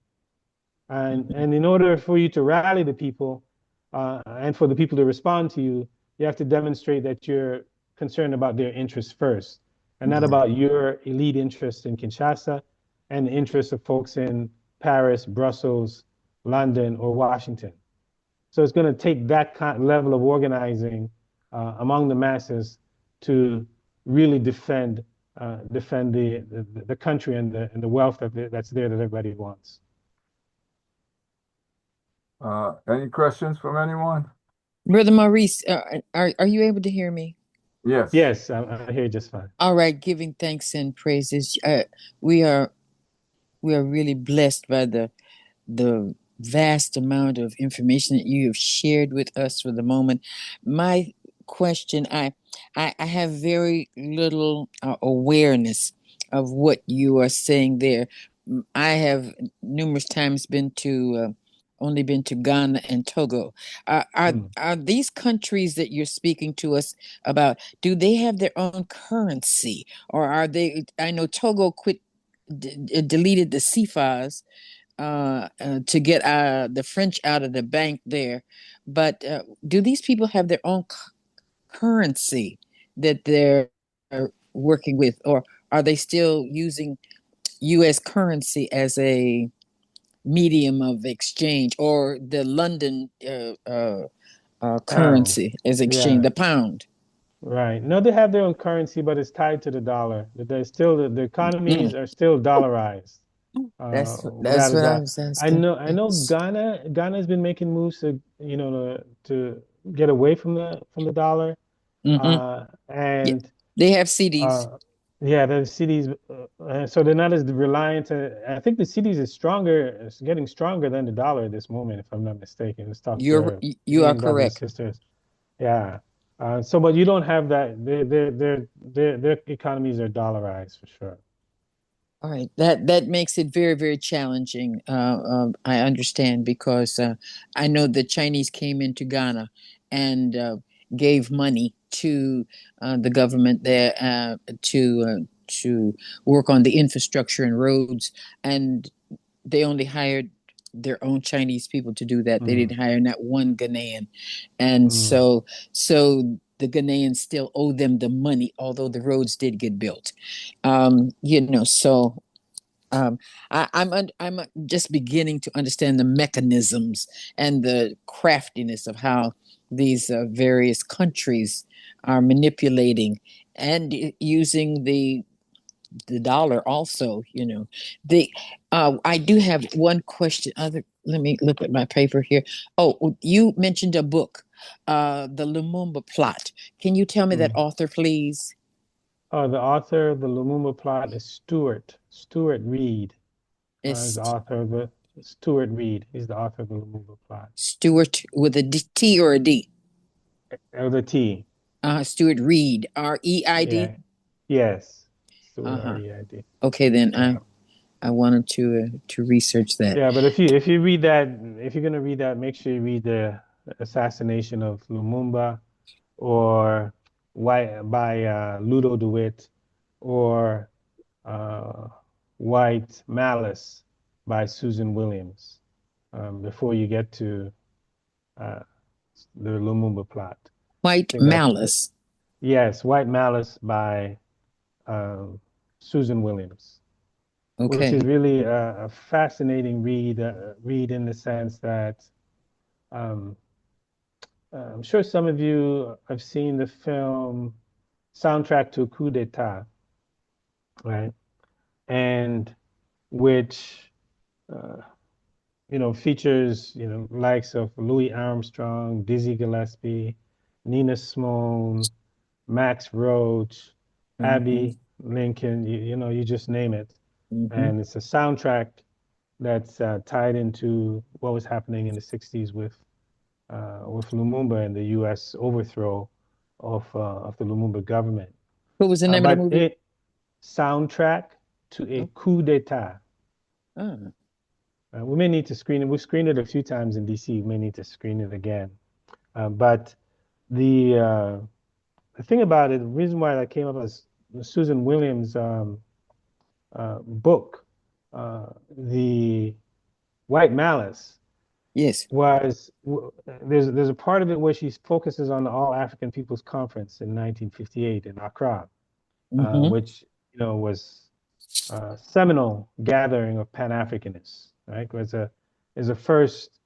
Speaker 2: And in order for you to rally the people and for the people to respond to you, you have to demonstrate that you're concerned about their interests first, and not about your elite interests in Kinshasa and the interests of folks in Paris, Brussels, London, or Washington. So it's going to take that level of organizing among the masses to really defend the country and the wealth that's there that everybody wants.
Speaker 1: Any questions from anyone?
Speaker 3: Brother Maurice, are you able to hear me?
Speaker 1: Yes.
Speaker 2: Yes, I hear you just fine.
Speaker 3: All right, giving thanks and praises. We are really blessed by the vast amount of information that you have shared with us for the moment. My question, I have very little awareness of what you are saying there. I have numerous times only been to Ghana and Togo. Are these countries that you're speaking to us about, do they have their own currency, or are they? I know Togo deleted the CFAs to get the French out of the bank there, but do these people have their own currency that they're working with, or are they still using U.S. currency as a medium of exchange, or the London
Speaker 2: Pound.
Speaker 3: currency as exchange,
Speaker 2: Yeah.
Speaker 3: the pound?
Speaker 2: Right. No, they have their own currency, but it's tied to the dollar. There's still the economies
Speaker 3: Mm,
Speaker 2: are still dollarized.
Speaker 3: that's
Speaker 2: Without a
Speaker 3: what I
Speaker 2: doubt.
Speaker 3: was asking.
Speaker 2: I know
Speaker 3: Yes.
Speaker 2: Ghana has been making moves to, to get away from the dollar.
Speaker 3: Mm-hmm. Yeah,
Speaker 2: And
Speaker 3: they have CDs.
Speaker 2: uh yeah, the cities so they're not as reliant I think the cities is stronger, it's getting stronger than the dollar at this moment, if I'm not mistaken. Let's talk to our
Speaker 3: You are
Speaker 2: Canadian brothers and
Speaker 3: correct.
Speaker 2: sisters. Yeah. So, but you don't have that. Their economies are dollarized for sure.
Speaker 3: All right, that makes it very, very challenging. I understand because I know the Chinese came into Ghana and gave money to the government there to work on the infrastructure and roads, and they only hired their own Chinese people to do that. They
Speaker 2: Mm,
Speaker 3: didn't hire not one Ghanaian, and
Speaker 2: mm,
Speaker 3: so the Ghanaians still owe them the money, although the roads did get built. So um, I'm just beginning to understand the mechanisms and the craftiness of how these various countries are manipulating and using the dollar also. The I do have one question. Let me look at my paper here. Oh, you mentioned a book, the Lumumba Plot. Can you tell me that
Speaker 2: mm.
Speaker 3: author, please?
Speaker 2: Oh, the author of the Lumumba Plot is Stuart Reed. Is
Speaker 3: It's
Speaker 2: the author of the Stuart Reed. He's the author of the Lumumba Plot.
Speaker 3: Stewart with a T or a D?
Speaker 2: The T.
Speaker 3: Stuart Reed, Reid.
Speaker 2: Yeah. Yes. Stuart
Speaker 3: Uh-huh.
Speaker 2: Reid.
Speaker 3: Okay, then
Speaker 2: Yeah.
Speaker 3: I wanted to research that.
Speaker 2: Yeah, but if you read that, if you're gonna read that, make sure you read the Assassination of Lumumba, or White by Ludo DeWitt, or uh, White Malice by Susan Williams, before you get to uh, the Lumumba Plot. I
Speaker 3: White
Speaker 2: think
Speaker 3: Malice.
Speaker 2: yes, White Malice by um, Susan Williams, which
Speaker 3: Okay.
Speaker 2: is really a fascinating read in the sense that um, I'm sure some of you have seen the film Soundtrack to a Coup d'etat, right? And which uh, features, likes of Louis Armstrong, Dizzy Gillespie, Nina Simone, Max Roach,
Speaker 3: Mm-hmm.
Speaker 2: Abby Lincoln, you just name it.
Speaker 3: Mm-hmm.
Speaker 2: And it's a soundtrack that's tied into what was happening in the 60s with Lumumba and the U.S. overthrow of the Lumumba government.
Speaker 3: What was the name of the
Speaker 2: But
Speaker 3: movie?
Speaker 2: it soundtrack to a
Speaker 3: Oh,
Speaker 2: coup d'etat.
Speaker 3: ah,
Speaker 2: We may need to screen it. We've screened it a few times in DC. We may need to screen it again. But the uh, the thing about it, the reason why that came up is Susan Williams' book, The White Malice,
Speaker 3: yes.
Speaker 2: was there's a part of it where she focuses on the All African People's Conference in 1958 in Accra,
Speaker 3: Mm-hmm.
Speaker 2: which was a seminal gathering of Pan-Africanists. Right, it was a first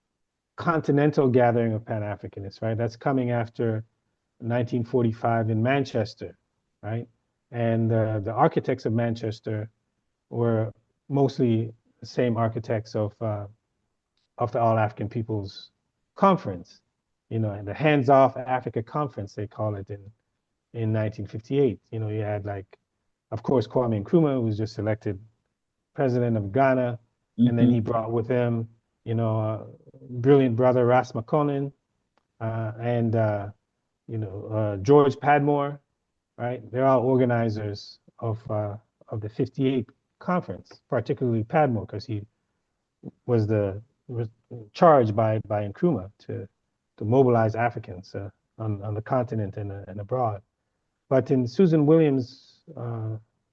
Speaker 2: continental gathering of Pan-Africanists. Right, that's coming after 1945 in Manchester. Right, and the architects of Manchester were mostly the same architects of the All African Peoples Conference, and the Hands Off Africa Conference, they call it in 1958. You had, like, of course, Kwame Nkrumah, who was just elected president of Ghana, and then
Speaker 3: Mm-hmm.
Speaker 2: he brought with him, brilliant brother Ras McConnell, and George Padmore, right? They're all organizers of the '58 conference, particularly Padmore, because he was charged by Nkrumah to mobilize Africans on the continent and abroad. But in Susan Williams'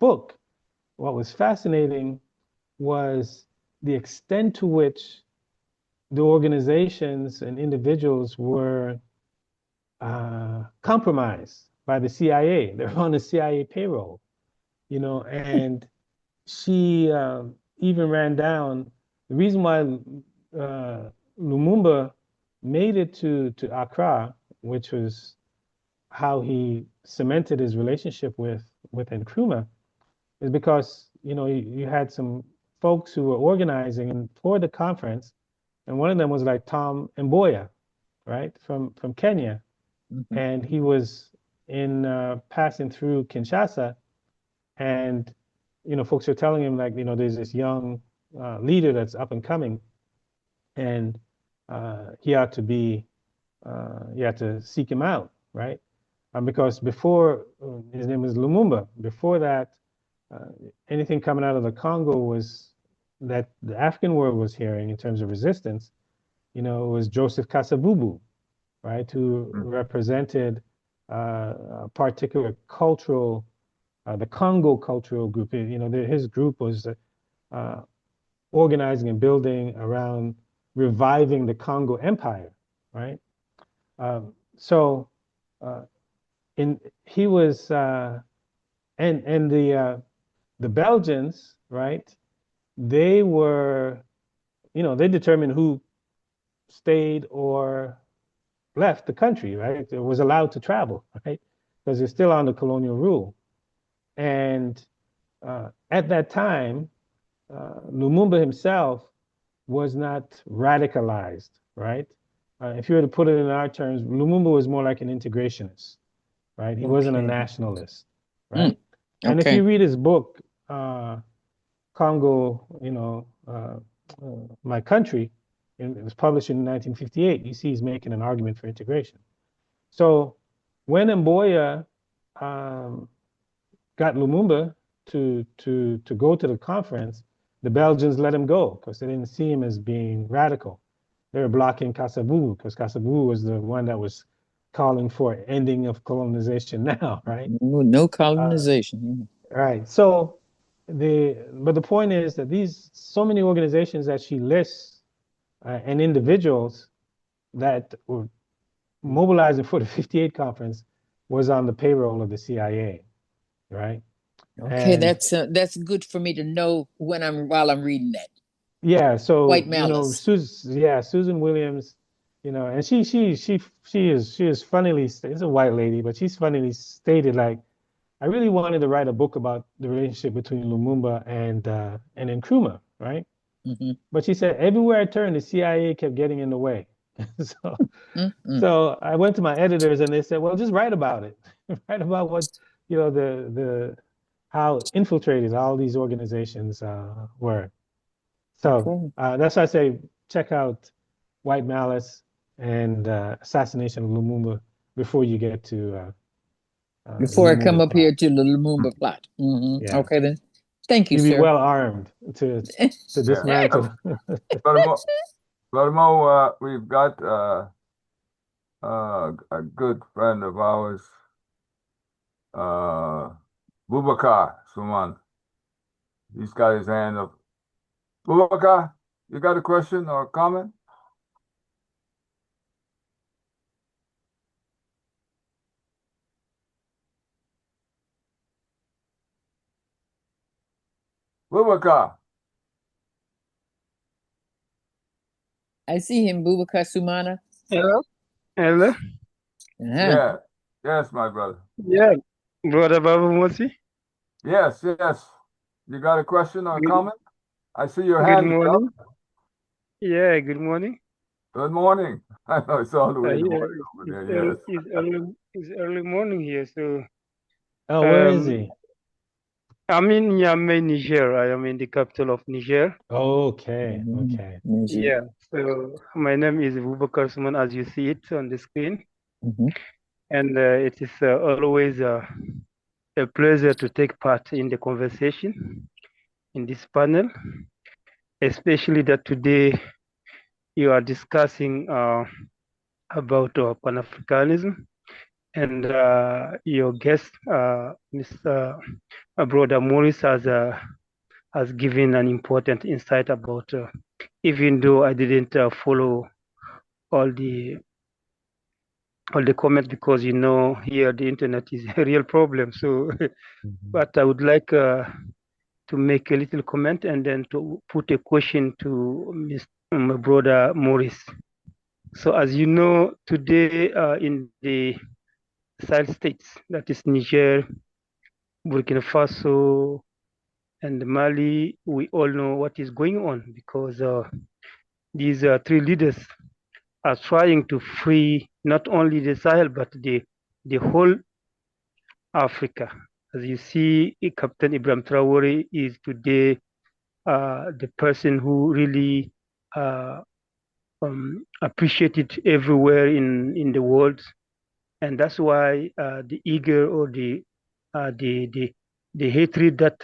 Speaker 2: book, what was fascinating was the extent to which the organizations and individuals were compromised by the CIA. They're on the CIA payroll, and she even ran down the reason why Lumumba made it to Accra, which was how he cemented his relationship with Nkrumah, is because you had some folks who were organizing for the conference, and one of them was like Tom Mboya, right, from Kenya, and he was in passing through Kinshasa, and folks are telling him like there's this young leader that's up and coming, and he ought to be you have to seek him out, right? Because before his name was Lumumba. Before that, anything coming out of the Congo was that the African world was hearing in terms of resistance. It was Joseph Kasavubu, right, who represented a particular cultural, the Congo cultural group. His group was organizing and building around reviving the Congo Empire, right? So he was and the Belgians, right? They were, they determined who stayed or left the country, right? It was allowed to travel, right? Because they're still under colonial rule. And at that time, Lumumba himself was not radicalized, right? If you were to put it in our terms, Lumumba was more like an integrationist, right? He wasn't a nationalist, right? And if you read his book, Congo, My Country, it was published in 1958, you see he's making an argument for integration. So when Mboya got Lumumba to go to the conference, the Belgians let him go because they didn't see him as being radical. They were blocking Kasavubu because Kasavubu was the one that was calling for ending of colonization now, right?
Speaker 3: No colonization.
Speaker 2: Right. So but the point is that so many organizations that she lists and individuals that were mobilizing for the 58 conference was on the payroll of the CIA, right?
Speaker 3: Okay, and that's good for me to know while I'm reading that.
Speaker 2: Yeah, so
Speaker 3: White Malice.
Speaker 2: Susan Williams, and she is funnily, it's a white lady, but she's funnily stated like, I really wanted to write a book about the relationship between Lumumba and Nkrumah, right? But she said everywhere I turned, the CIA kept getting in the way. So I went to my editors and they said, well, just write about it. Write about what how infiltrated all these organizations were. So that's why I say check out White Malice and Assassination of Lumumba before you get to
Speaker 3: before I come up here to the Lumumba plot.
Speaker 2: Yeah.
Speaker 3: Okay then. Thank you,
Speaker 2: You'll
Speaker 3: sir.
Speaker 2: be well armed to dismantle.
Speaker 1: Furthermore, we've got a good friend of ours, Boubacar Suman. He's got his hand up. Boubacar, you got a question or a comment? Boubacar.
Speaker 3: I see him, Boubacar Sumana.
Speaker 5: Hello? Hello?
Speaker 1: Yeah. Yes, my brother.
Speaker 5: Yeah, brother Babu Mosi.
Speaker 1: Yes. You got a question or a comment? I see your
Speaker 5: Good
Speaker 1: hand.
Speaker 5: morning. Yeah, good morning.
Speaker 1: Good morning. I know it's all the way in the
Speaker 5: Yeah,
Speaker 1: morning over there. Yes.
Speaker 5: it's early morning here, so
Speaker 2: Oh, where is he?
Speaker 5: I'm in Niamey, Niger. I am in the capital of Niger.
Speaker 2: Okay.
Speaker 5: Yeah, so my name is Boubacar Suman, as you see it on the screen. And it is always a pleasure to take part in the conversation in this panel, especially that today you are discussing about Pan-Africanism, and your guest, Mr. Brother Morris, has given an important insight about, even though I didn't follow all the all the comments because here the internet is a real problem. So, but I would like to make a little comment and then to put a question to my brother Maurice. So, as you know, today in the Sahel states, that is Niger, Burkina Faso, and Mali, we all know what is going on because these three leaders are trying to free not only the Sahel but the whole Africa. As you see, Captain Ibrahim Traore is today the person who really appreciated everywhere in the world, and that's why the eager or the hatred that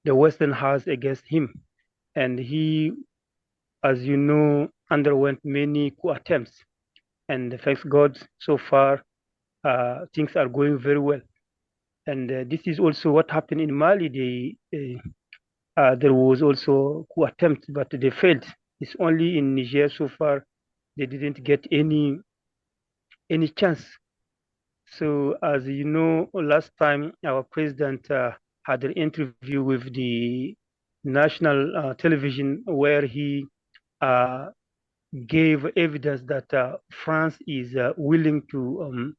Speaker 5: the Western has against him, and he, as you know, underwent many coup attempts, and thanks God, so far things are going very well. And this is also what happened in Mali. There was also coup attempt, but they failed. It's only in Niger so far they didn't get any chance. So as you know, last time our president had an interview with the national television where he gave evidence that France is willing to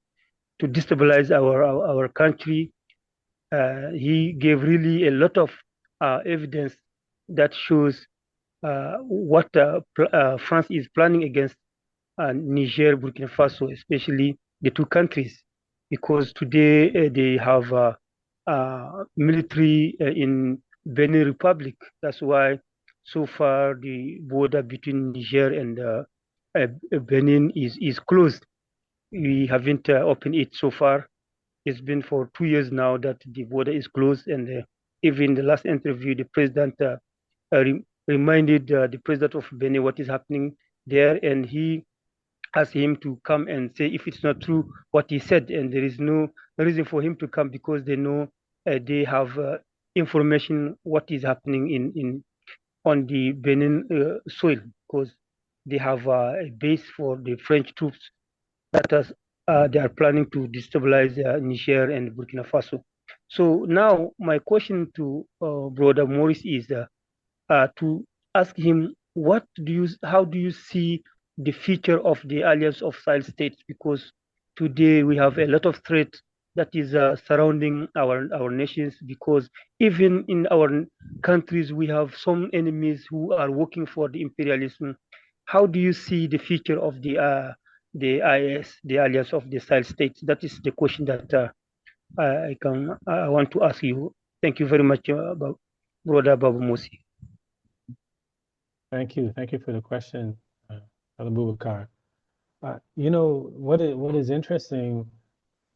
Speaker 5: destabilize our country. He gave really a lot of evidence that shows what France is planning against Niger, Burkina Faso, especially the two countries, because today they have military in Benin Republic. That's why so far the border between Niger and Benin is closed. We haven't opened it so far. It's been for 2 years now that the border is closed, and even the last interview, the president reminded the president of Benin what is happening there, and he asked him to come and say if it's not true what he said, and there is no reason for him to come because they know they have information what is happening in on the Benin soil, because they have a base for the French troops that they are planning to destabilize Niger and Burkina Faso. So now my question to Brother Maurice is to ask him how do you see the future of the alliance of Sahel states, because today we have a lot of threat that is surrounding our nations, because even in our countries we have some enemies who are working for the imperialism. How do you see the future of the IS, the alliance of the Sahel states? That is the question that I want to ask you. Thank you very much, Brother Babu Musi.
Speaker 6: Thank you. Thank you for the question, Brother Boubacar. You know, what is interesting,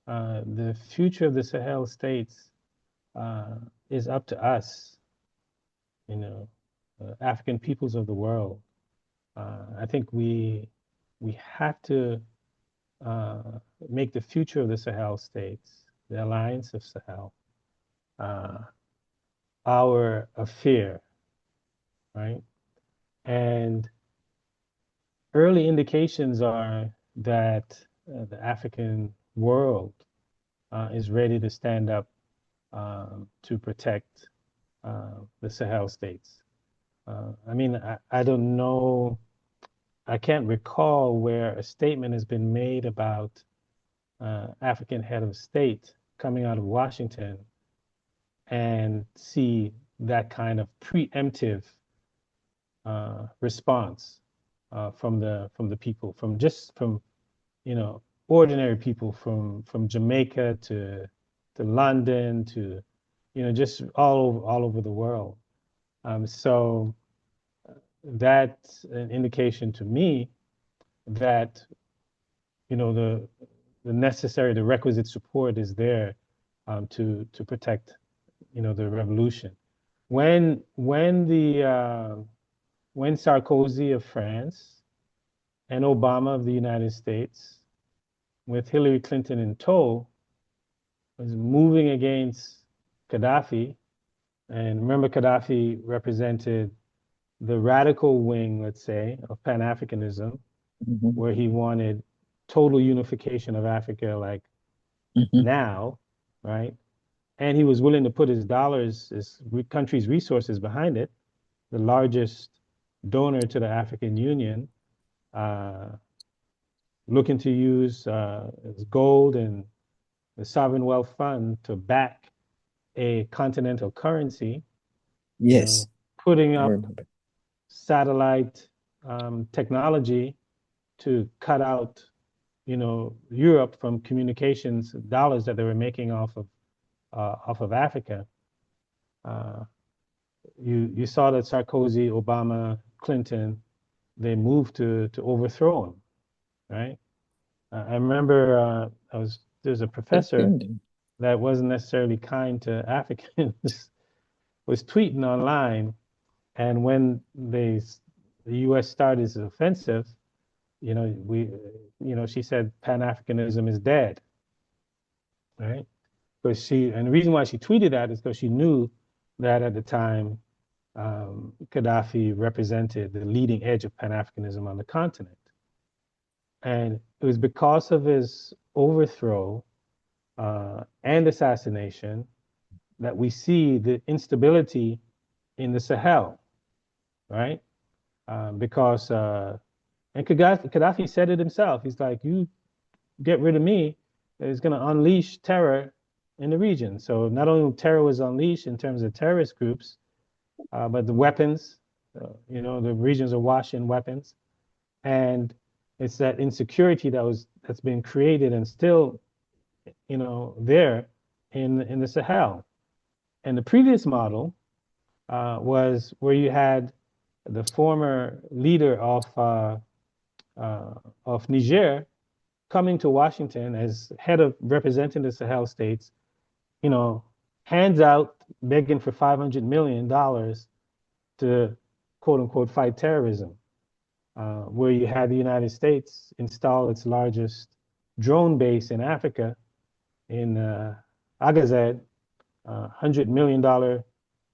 Speaker 6: the future of the Sahel states is up to us, you know, African peoples of the world. I think we have to make the future of the Sahel states, the alliance of Sahel, our affair, right? And early indications are that the African world is ready to stand up to protect the Sahel states. I mean, I don't know, I can't recall where a statement has been made about African head of state coming out of Washington and see that kind of preemptive response from the people, from you know, ordinary people from Jamaica to London to, you know, just all over the world. So that's an indication to me that, you know, the requisite support is there to protect, you know, the revolution. When Sarkozy of France and Obama of the United States, with Hillary Clinton in tow, was moving against Gaddafi, and remember Gaddafi represented the radical wing, let's say, of Pan-Africanism, where he wanted total unification of Africa, like
Speaker 3: Mhm.
Speaker 6: now, right? And he was willing to put his dollars, his country's resources behind it, the largest donor to the African Union, looking to use gold and the sovereign wealth fund to back a continental currency,
Speaker 3: Yes.
Speaker 6: putting
Speaker 3: I
Speaker 6: up
Speaker 3: remember.
Speaker 6: satellite technology to cut out, Europe from communications dollars that they were making off of Africa. You saw that Sarkozy, Obama, Clinton, they moved to overthrow him, right? I remember there's a professor that wasn't necessarily kind to Africans was tweeting online, and when the U.S. started its offensive, she said Pan-Africanism is dead, right? And the reason why she tweeted that is because she knew that at the time Gaddafi represented the leading edge of Pan-Africanism on the continent. And it was because of his overthrow and assassination that we see the instability in the Sahel, right? Because and Gaddafi said it himself. He's like, you get rid of me, it's going to unleash terror in the region. So not only terror was unleashed in terms of terrorist groups, but the weapons, the regions are awash in weapons. And it's that insecurity that's been created and still, there in the Sahel. And the previous model was where you had the former leader of Niger coming to Washington as head of representing the Sahel states, hands out begging for $500 million to quote unquote fight terrorism, where you had the United States install its largest drone base in Africa in Agazed, $100 million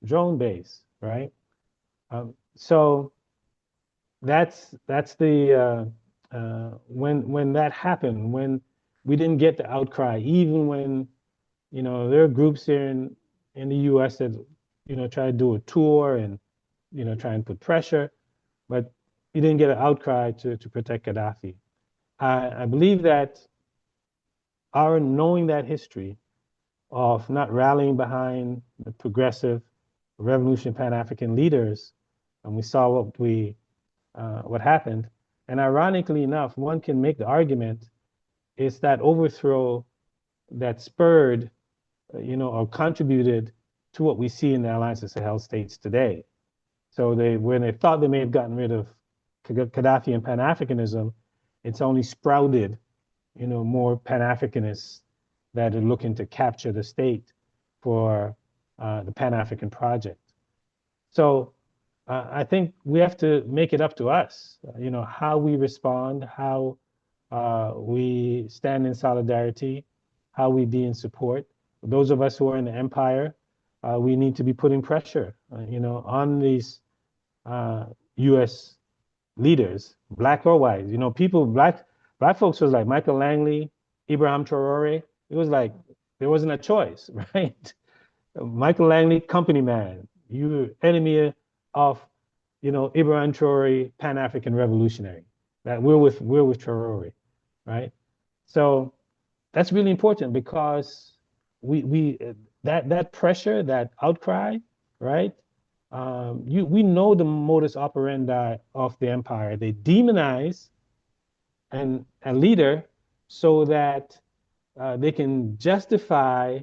Speaker 6: drone base, right? So that's the when that happened, when we didn't get the outcry, even when there are groups here in the U.S. that try to do a tour and try and put pressure, but you didn't get an outcry to protect Gaddafi. I believe that our knowing that history of not rallying behind the progressive revolution Pan-African leaders, and we saw what happened. And ironically enough, one can make the argument it's that overthrow that spurred, or contributed to what we see in the Alliance of Sahel states today. So when they thought they may have gotten rid of Gaddafi and Pan-Africanism, it's only sprouted, more Pan-Africanists that are looking to capture the state for the Pan-African project. So I think we have to make it up to us, how we respond, how we stand in solidarity, how we be in support. Those of us who are in the empire, we need to be putting pressure, on these U.S. leaders, black or white. Black folks was like Michael Langley, Ibrahim Traore. It was like there wasn't a choice, right? Michael Langley, company man. You enemy of, Ibrahim Traore, Pan-African revolutionary. That we're with Traore, right? So that's really important because that pressure, that outcry, right? We know the modus operandi of the empire. They demonize a leader so that they can justify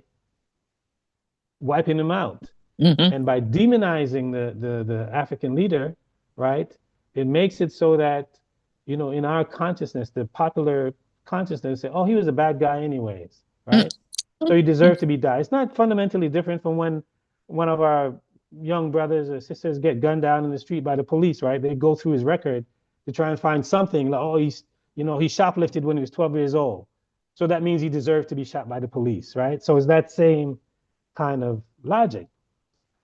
Speaker 6: wiping him out.
Speaker 3: Mm-hmm.
Speaker 6: And by demonizing the African leader, right, it makes it so that, in our consciousness, the popular consciousness, say, oh, he was a bad guy anyways, right? Mm-hmm. So he deserved to be died. It's not fundamentally different from when one of our young brothers or sisters get gunned down in the street by the police, right? They go through his record to try and find something like, oh, he shoplifted when he was 12 years old. So that means he deserved to be shot by the police, right? So it's that same kind of logic.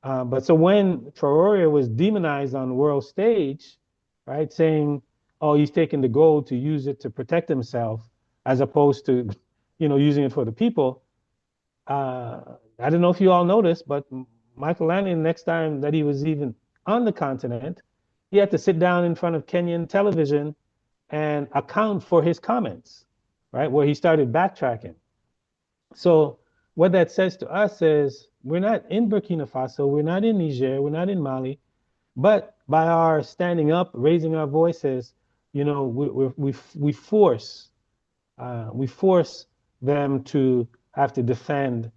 Speaker 6: But so when Traore was demonized on the world stage, right, saying, oh, he's taking the gold to use it to protect himself, as opposed to, using it for the people. I don't know if you all noticed, but Michael Lanyon, next time that he was even on the continent, he had to sit down in front of Kenyan television and account for his comments, right? Where he started backtracking. So what that says to us is we're not in Burkina Faso, we're not in Niger, we're not in Mali, but by our standing up, raising our voices, we force them to have to defend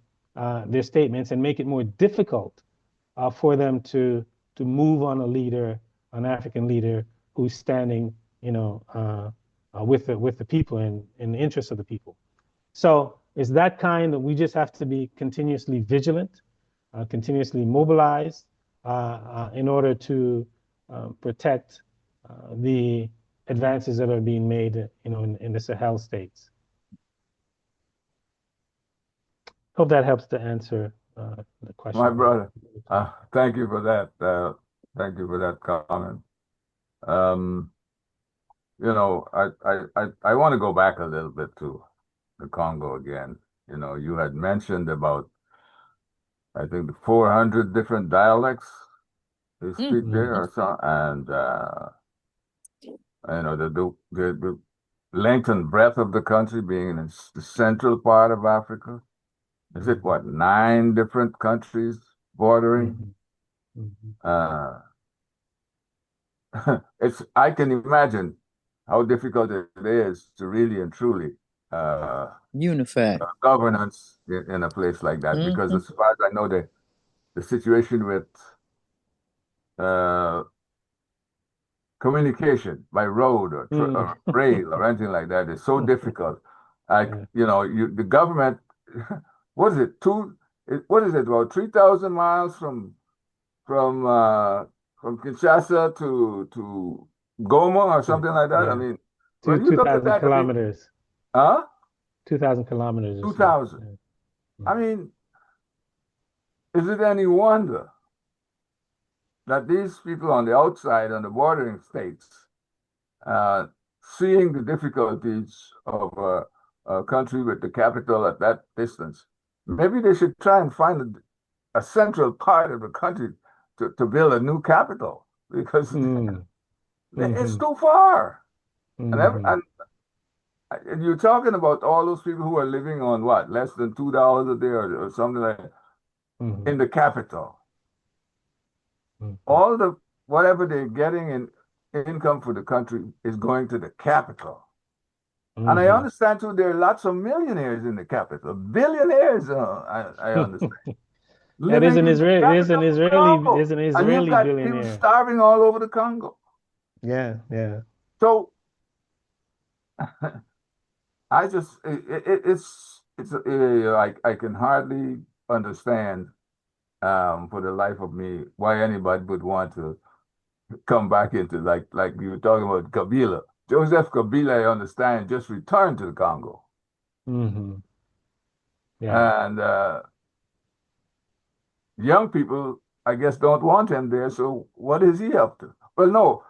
Speaker 6: their statements and make it more difficult for them to move on a leader, an African leader who's standing, with the people and in the interests of the people. So it's that kind that we just have to be continuously vigilant, continuously mobilized in order to protect the advances that are being made, in the Sahel states. Hope that helps to answer the question.
Speaker 1: My brother, thank you for that. Thank you for that comment. I want to go back a little bit to the Congo again. You had mentioned about, I think, 400 different dialects they speak there or so, and the length and breadth of the country being in the central part of Africa. Is it what, 9 different countries bordering? I can imagine how difficult it is to really and truly
Speaker 3: unify
Speaker 1: governance in a place like that, because as far as I know, the situation with communication by road or rail or anything like that is so difficult. The government, what is it? About 3,000 miles from Kinshasa to Goma or something like that.
Speaker 6: Yeah.
Speaker 1: I mean, when you look at
Speaker 6: 2,000
Speaker 1: that,
Speaker 6: kilometers. 2,000 kilometers.
Speaker 1: 2,000. I mean, is it any wonder that these people on the outside, on the bordering states, seeing the difficulties of a country with the capital at that distance, maybe they should try and find a central part of the country to build a new capital, because it's too far. And you're talking about all those people who are living on what, less than $2 a day or something like that in the capital. All the whatever they're getting in income for the country is going to the capital. And I understand too, there are lots of millionaires in the capital, billionaires. I understand.
Speaker 6: There's an Israeli
Speaker 1: and you've got
Speaker 6: billionaire.
Speaker 1: people starving all over the Congo.
Speaker 6: Yeah.
Speaker 1: So I just I can hardly understand for the life of me why anybody would want to come back into like you were talking about Kabila. Joseph Kabila, I understand, just returned to the Congo.
Speaker 6: Yeah.
Speaker 1: And young people, I guess, don't want him there. So what is he up to? Well, no,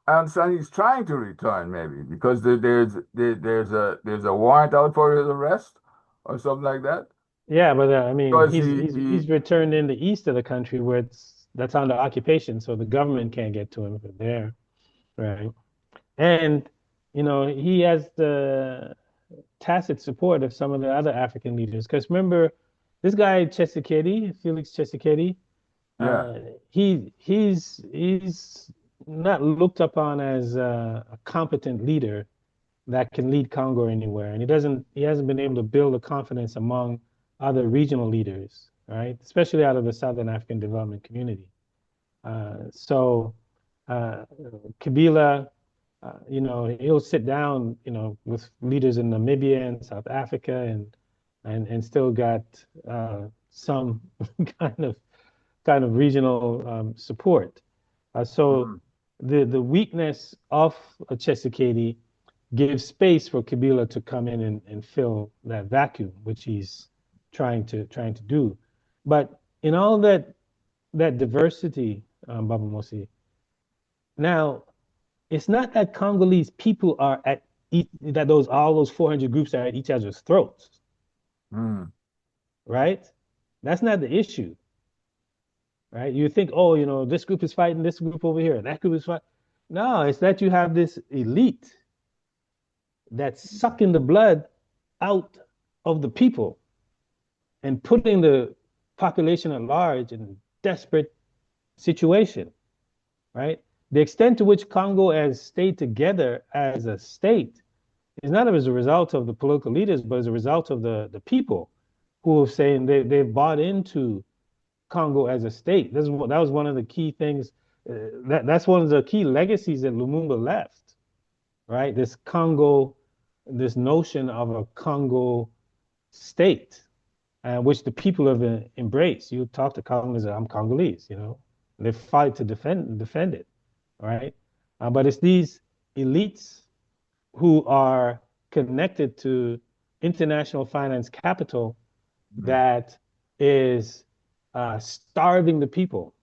Speaker 1: I understand he's trying to return, maybe because there's a warrant out for his arrest or something like that.
Speaker 6: Yeah, but I mean,
Speaker 1: Because
Speaker 6: he's returned in the east of the country where that's under occupation, so the government can't get to him from there, right? And he has the tacit support of some of the other African leaders. Because remember, this guy Tshisekedi, Felix Tshisekedi, he's not looked upon as a competent leader that can lead Congo anywhere, and he hasn't been able to build a confidence among other regional leaders, right? Especially out of the Southern African Development Community. So Kabila, he'll sit down, with leaders in Namibia and South Africa, and still got some kind of regional support. So the weakness of Tshisekedi gives space for Kabila to come in and fill that vacuum, which he's trying to do. But in all that diversity, Baba Mosi, now it's not that Congolese people are at all those 400 groups are at each other's throats, right? That's not the issue, right? You think, oh, you know, this group is fighting this group over here, that group is fighting. No, it's that you have this elite that's sucking the blood out of the people and putting the population at large in a desperate situation, right? The extent to which Congo has stayed together as a state is not as a result of the political leaders, but as a result of the people who are saying they've bought into Congo as a state. That was one of the key things. That's one of the key legacies that Lumumba left, right? This notion of a Congo state, which the people have embraced. You talk to Congolese, I'm Congolese, you know, they fight to defend it, right? But it's these elites who are connected to international finance capital that is starving the people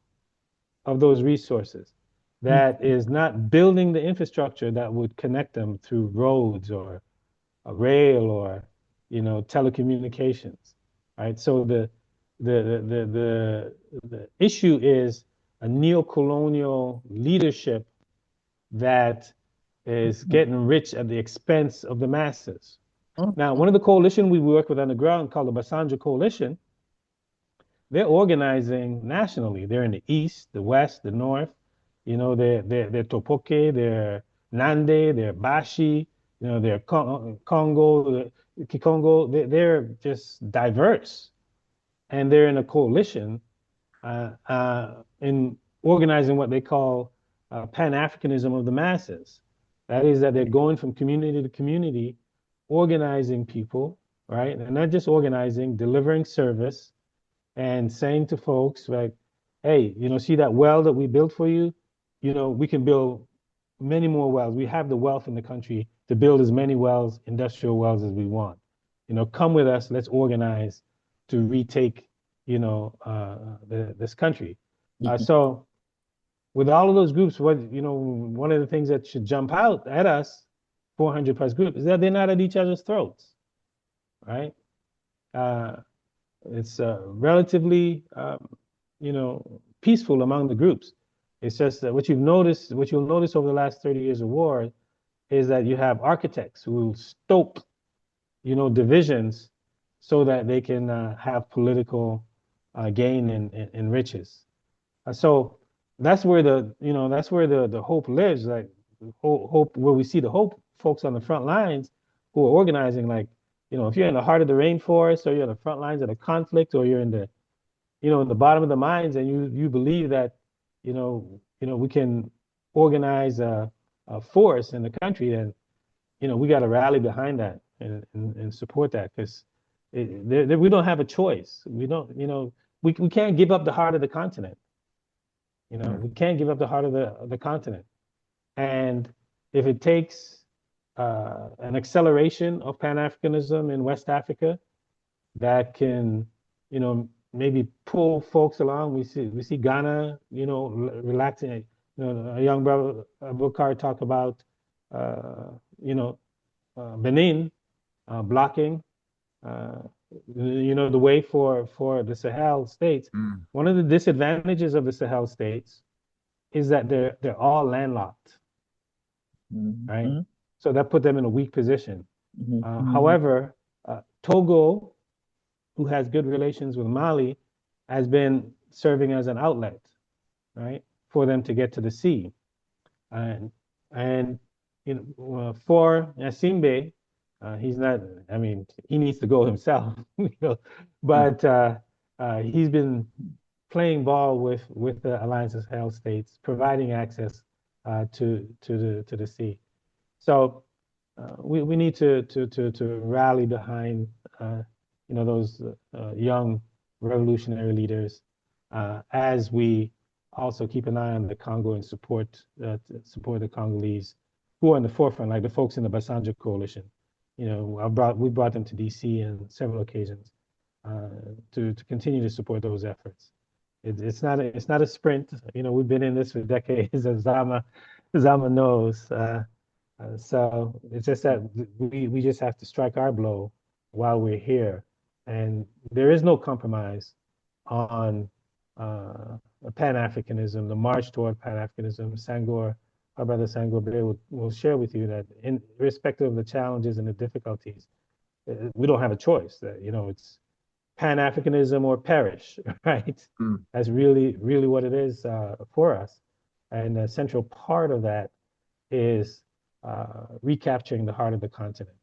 Speaker 6: of those resources, that is not building the infrastructure that would connect them through roads or a rail or, you know, telecommunications, right? So the issue is a neo-colonial leadership that is getting rich at the expense of the masses. Now, one of the coalition we work with on the ground called the Basanja Coalition, they're organizing nationally. They're in the east, the west, the north. You know, they're Topoke, they're Nande, they're Bashi, you know, they're Congo, Kikongo. They're just diverse. And they're in a coalition in organizing what they call Pan-Africanism of the masses. That is that they're going from community to community, organizing people, right? And not just organizing, delivering service and saying to folks like, hey, you know, see that well that we built for you? You know, we can build many more wells. We have the wealth in the country to build as many wells, industrial wells, as we want. You know, come with us, let's organize to retake, you know, this country. So with all of those groups, you know, one of the things that should jump out at us, 400 plus groups, is that they're not at each other's throats, right? It's relatively, you know, peaceful among the groups. It's just that what you'll notice over the last 30 years of war is that you have architects who will stoke, you know, divisions so that they can have political gain and riches. So that's where the hope lives. Like hope, where we see the hope folks on the front lines who are organizing. Like, you know, if you're in the heart of the rainforest, or you're on the front lines of a conflict, or you're in the, you know, in the bottom of the mines, and you believe that, you know, we can organize a force in the country, then, you know, we got to rally behind that and support that, because we don't have a choice. We don't, you know, we can't give up the heart of the continent. You know, we can't give up the heart of the continent. And if it takes an acceleration of Pan-Africanism in West Africa that can, you know, maybe pull folks along. We see Ghana, you know, relaxing. You know, a young brother Bukar talked about, you know, Benin blocking, you know, the way for the Sahel states. One of the disadvantages of the Sahel states is that they're all landlocked, right? So that put them in a weak position. However, Togo, who has good relations with Mali, has been serving as an outlet, right, for them to get to the sea. And you know, for Yasimbe, he's not, I mean, he needs to go himself, you know, but he's been playing ball with the Alliance of Sahel states, providing access to the sea. So we need to rally behind you know, those young revolutionary leaders, as we also keep an eye on the Congo and support the Congolese who are in the forefront, like the folks in the Basanja Coalition. You know, we brought them to DC on several occasions to continue to support those efforts. It's not a sprint. You know, we've been in this for decades, as Zama knows. So it's just that we just have to strike our blow while we're here. And there is no compromise on Pan-Africanism, the march toward Pan-Africanism. Sangor, our brother Sangor Bey will share with you that irrespective of the challenges and the difficulties, we don't have a choice. It's Pan-Africanism or perish, right?
Speaker 1: Mm.
Speaker 6: That's really, really what it is for us. And a central part of that is recapturing the heart of the continent.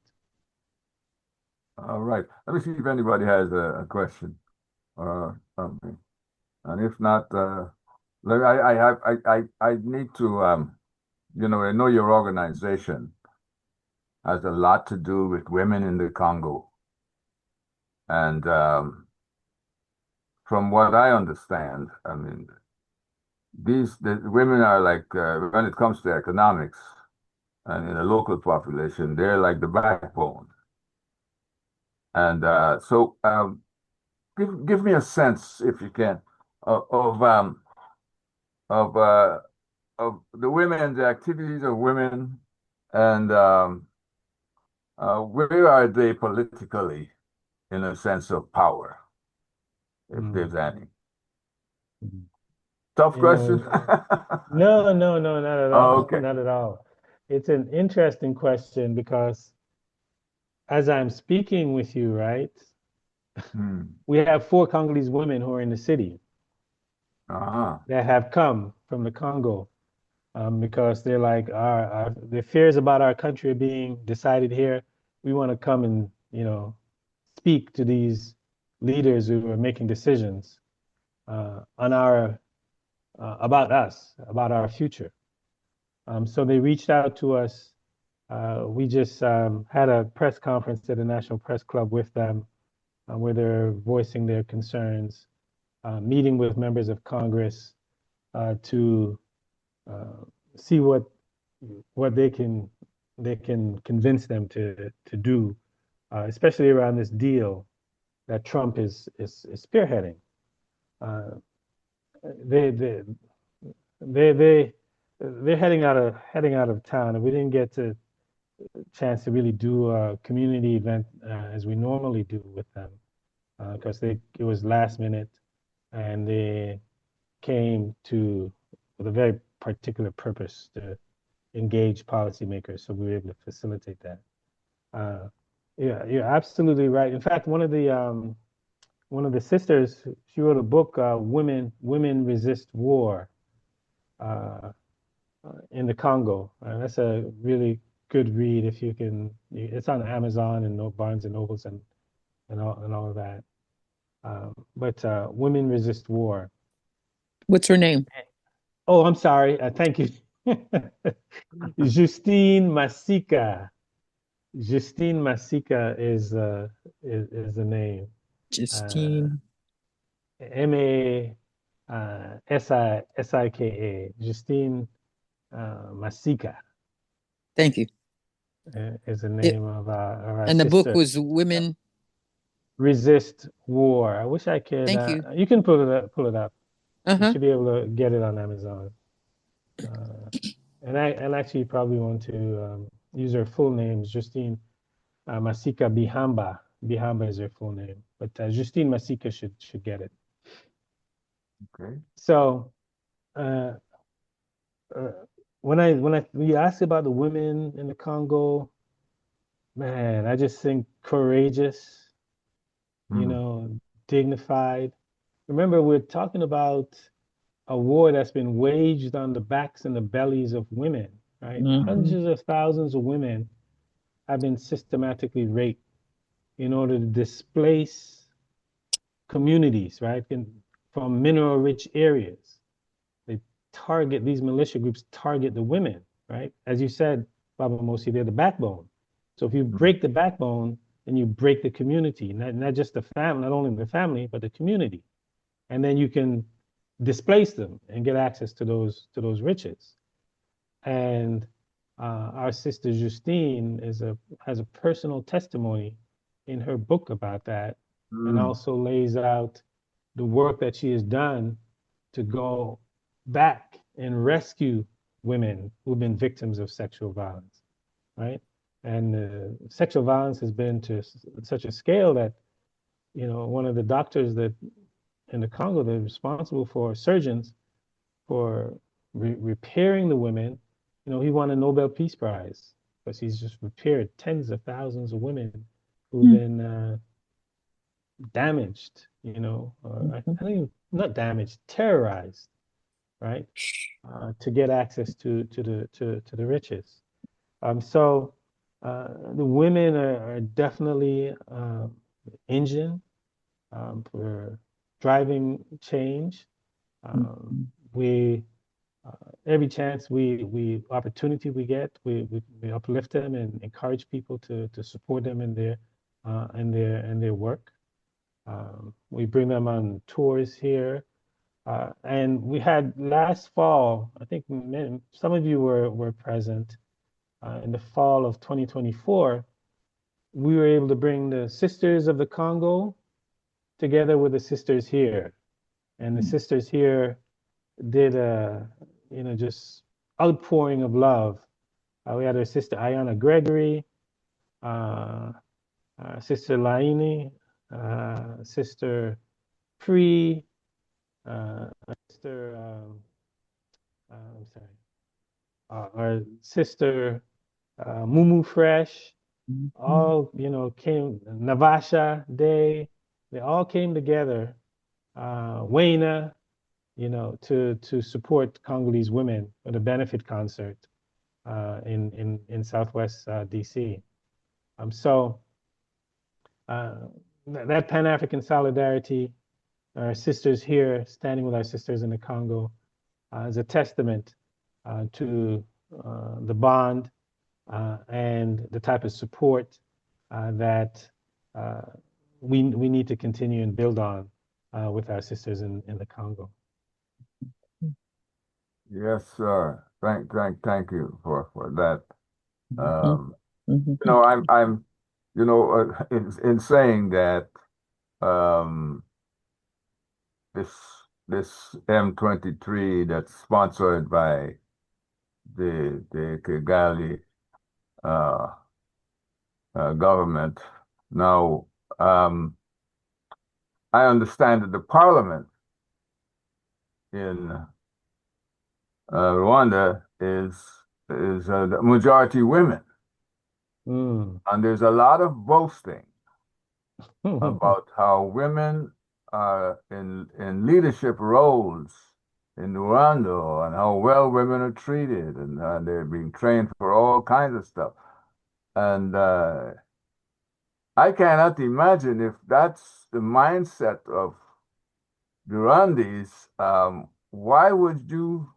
Speaker 1: All right. Let me see if anybody has a question or something. And if not, look, I need to, I know your organization has a lot to do with women in the Congo. And from what I understand, I mean, the women are like, when it comes to economics and in the local population, they're like the backbone. And so give me a sense, if you can, of the women, the activities of women, and where are they politically in a sense of power, if there's any? Tough question?
Speaker 6: No, not at all.
Speaker 1: Oh, okay.
Speaker 6: Not at all. It's an interesting question because as I'm speaking with you, right, we have 4 Congolese women who are in the city that have come from the Congo because they're like, the fears about our country are being decided here. We want to come and, speak to these leaders who are making decisions on about us, about our future. So they reached out to us. We just had a press conference at the National Press Club with them where they're voicing their concerns, meeting with members of Congress to see what they can convince them to do, especially around this deal that Trump is spearheading. They're heading out of town, and we didn't get a chance to really do a community event as we normally do with them because it was last minute, and they came with a very particular purpose to engage policymakers, so we were able to facilitate that. Yeah, you're absolutely right. In fact, one of the sisters, she wrote a book, Women Resist War in the Congo. That's a really good read if you can. It's on Amazon and Barnes and Nobles and all of that. But Women Resist War.
Speaker 3: What's her name?
Speaker 6: Oh, I'm sorry. Thank you. Justine Masika. Justine Masika is the name.
Speaker 3: Justine.
Speaker 6: Masika. Justine Masika.
Speaker 3: Thank you.
Speaker 6: Is the name of our
Speaker 3: and the
Speaker 6: sister.
Speaker 3: book was Women
Speaker 6: Resist War. I wish I could.
Speaker 3: Thank you.
Speaker 6: You can pull it up.
Speaker 3: Uh-huh.
Speaker 6: You should be able to get it on Amazon. And actually probably want to use her full name, Justine Masika Bihamba. Bihamba is her full name, but Justine Masika should get it.
Speaker 1: Okay.
Speaker 6: So when you ask about the women in the Congo, man, I just think courageous, dignified. Remember, we're talking about a war that's been waged on the backs and the bellies of women, right? Hundreds of thousands of women have been systematically raped in order to displace communities, right? From mineral-rich areas. These militia groups target the women, right? As you said, Baba Mosi, they're the backbone. So if you break the backbone, then you break the community, not just the family, not only the family, but the community. And then you can displace them and get access to those riches. And our sister Justine has a personal testimony in her book about that, and also lays out the work that she has done to go back and rescue women who've been victims of sexual violence. right? And sexual violence has been to such a scale that, one of the doctors that in the Congo, they're responsible for surgeons for repairing the women. He won a Nobel Peace Prize because he's just repaired tens of thousands of women who've been damaged, or I think not damaged, terrorized, right? To get access to the riches. So the women are definitely engine for driving change. We every chance opportunity we get, we uplift them and encourage people to support them in their work. We bring them on tours here. And we had last fall, I think some of you were present, in the fall of 2024, we were able to bring the sisters of the Congo together with the sisters here. And the sisters here did just outpouring of love. We had our sister Ayana Gregory, Sister Laini, Sister Free, Sister, I'm sorry, our sister Mumu Fresh, all, came, Navasha Day, they all came together, Wayna, to support Congolese women with a benefit concert in Southwest DC. So that Pan-African solidarity, our sisters here standing with our sisters in the Congo, is a testament to the bond and the type of support that we need to continue and build on with our sisters in the Congo.
Speaker 1: Yes, sir. Thank you for that. I'm in saying that this M23 that's sponsored by the Kigali government. Now, I understand that the parliament in Rwanda is the majority women, and there's a lot of boasting about how women are in leadership roles in Rwanda and how well women are treated, and they're being trained for all kinds of stuff. And I cannot imagine if that's the mindset of Burundis. Why would you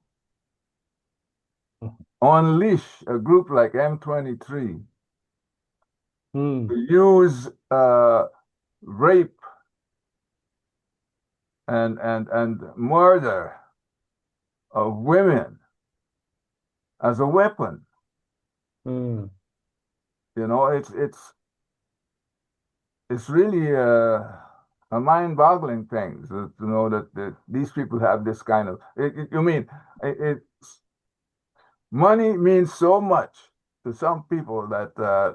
Speaker 1: unleash a group like M23 to use rape and murder of women as a weapon? It's really a mind-boggling thing to know that these people have this kind of. Money means so much to some people that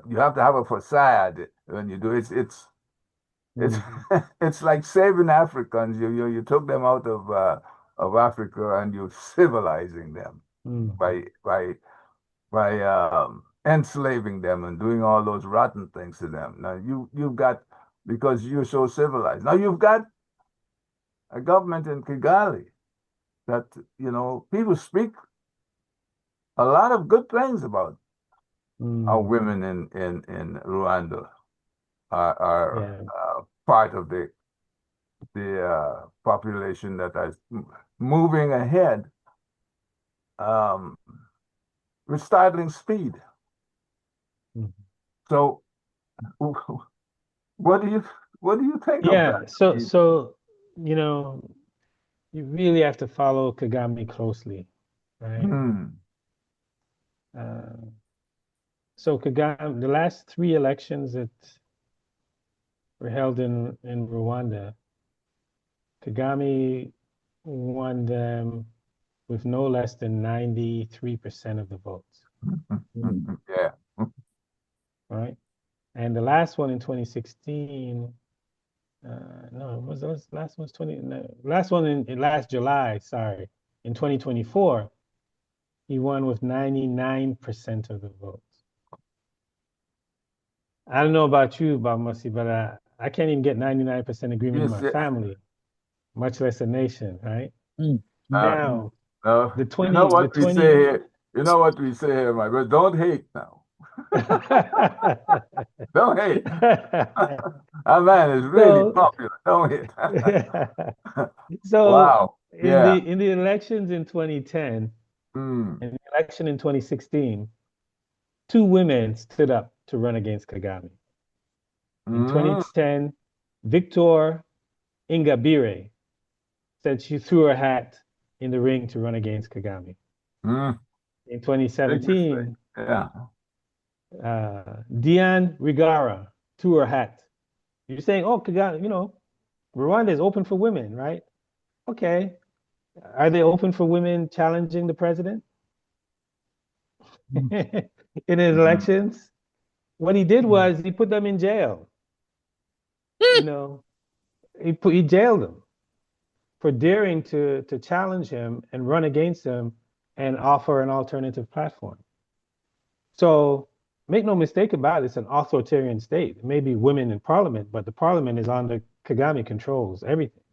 Speaker 1: you have to have a facade when you do it. It's like saving Africans. You took them out of Africa and you're civilizing them by enslaving them and doing all those rotten things to them. Now you've got, because you're so civilized. Now you've got a government in Kigali that people speak a lot of good things about how women in Rwanda are part of the population that is moving ahead with startling speed. So, what do you think of that?
Speaker 6: So you really have to follow Kagame closely, right? So Kagame, the last 3 elections that were held in Rwanda, Kagame won them with no less than 93% of the votes.
Speaker 1: Yeah.
Speaker 6: right? And the last one in 2016, no, was those last one's 20, no, last one in last July, sorry, in 2024, he won with 99% of the votes. I don't know about you, Bamasi, but I can't even get 99% agreement in my family, much less a nation, right? Now, the 20,
Speaker 1: you know what
Speaker 6: the
Speaker 1: we
Speaker 6: 20,
Speaker 1: say here? You know what we say here, my brother? Don't hate now. Don't hate. That man is really popular. Don't hate.
Speaker 6: So
Speaker 1: wow.
Speaker 6: in the elections in 2010 and the election in 2016, two women stood up to run against Kagame. In 2010, Victor Ingabire said she threw her hat in the ring to run against Kagame. In 2017, Diane Rigara threw her hat. You're saying, oh, Kagame, you know, Rwanda is open for women, right? Okay. Are they open for women challenging the president in his elections? What he did was he put them in jail. You know, he jailed them for daring to challenge him and run against him and offer an alternative platform. So make no mistake about it, it's an authoritarian state. It may be women in parliament, but the parliament is under Kagame controls everything.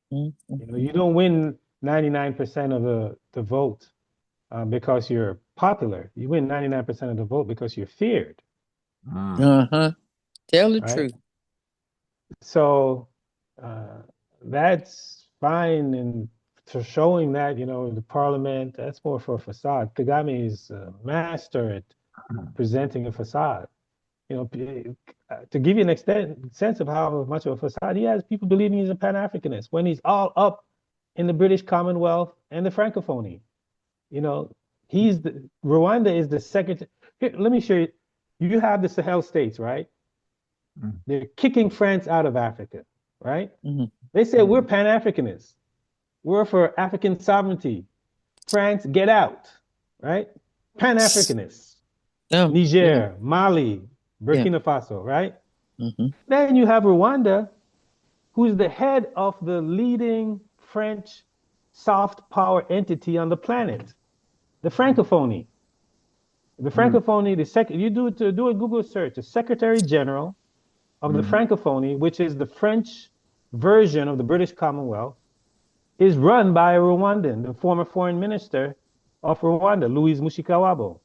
Speaker 6: You know, you don't win 99% of the vote because you're popular. You win 99% of the vote because you're feared.
Speaker 3: Tell the truth.
Speaker 6: So that's fine and for showing that, you know, the parliament, that's more for a facade. Kagame is a master at presenting a facade. You know, to give you an sense of how much of a facade he has, people believing he's a Pan-Africanist when he's all up in the British Commonwealth and the Francophonie. You know, Rwanda is the second. Here, let me show you. You have the Sahel states, right? They're kicking France out of Africa, right? They say we're Pan-Africanists. We're for African sovereignty. France, get out, right? Pan-Africanists. Niger, Mali, Burkina Faso, right? Then you have Rwanda, who's the head of the leading French soft power entity on the planet, the Francophonie. The Francophonie, you do a Google search, the Secretary General of the Francophonie, which is the French version of the British Commonwealth, is run by a Rwandan, the former foreign minister of Rwanda, Louise Mushikiwabo.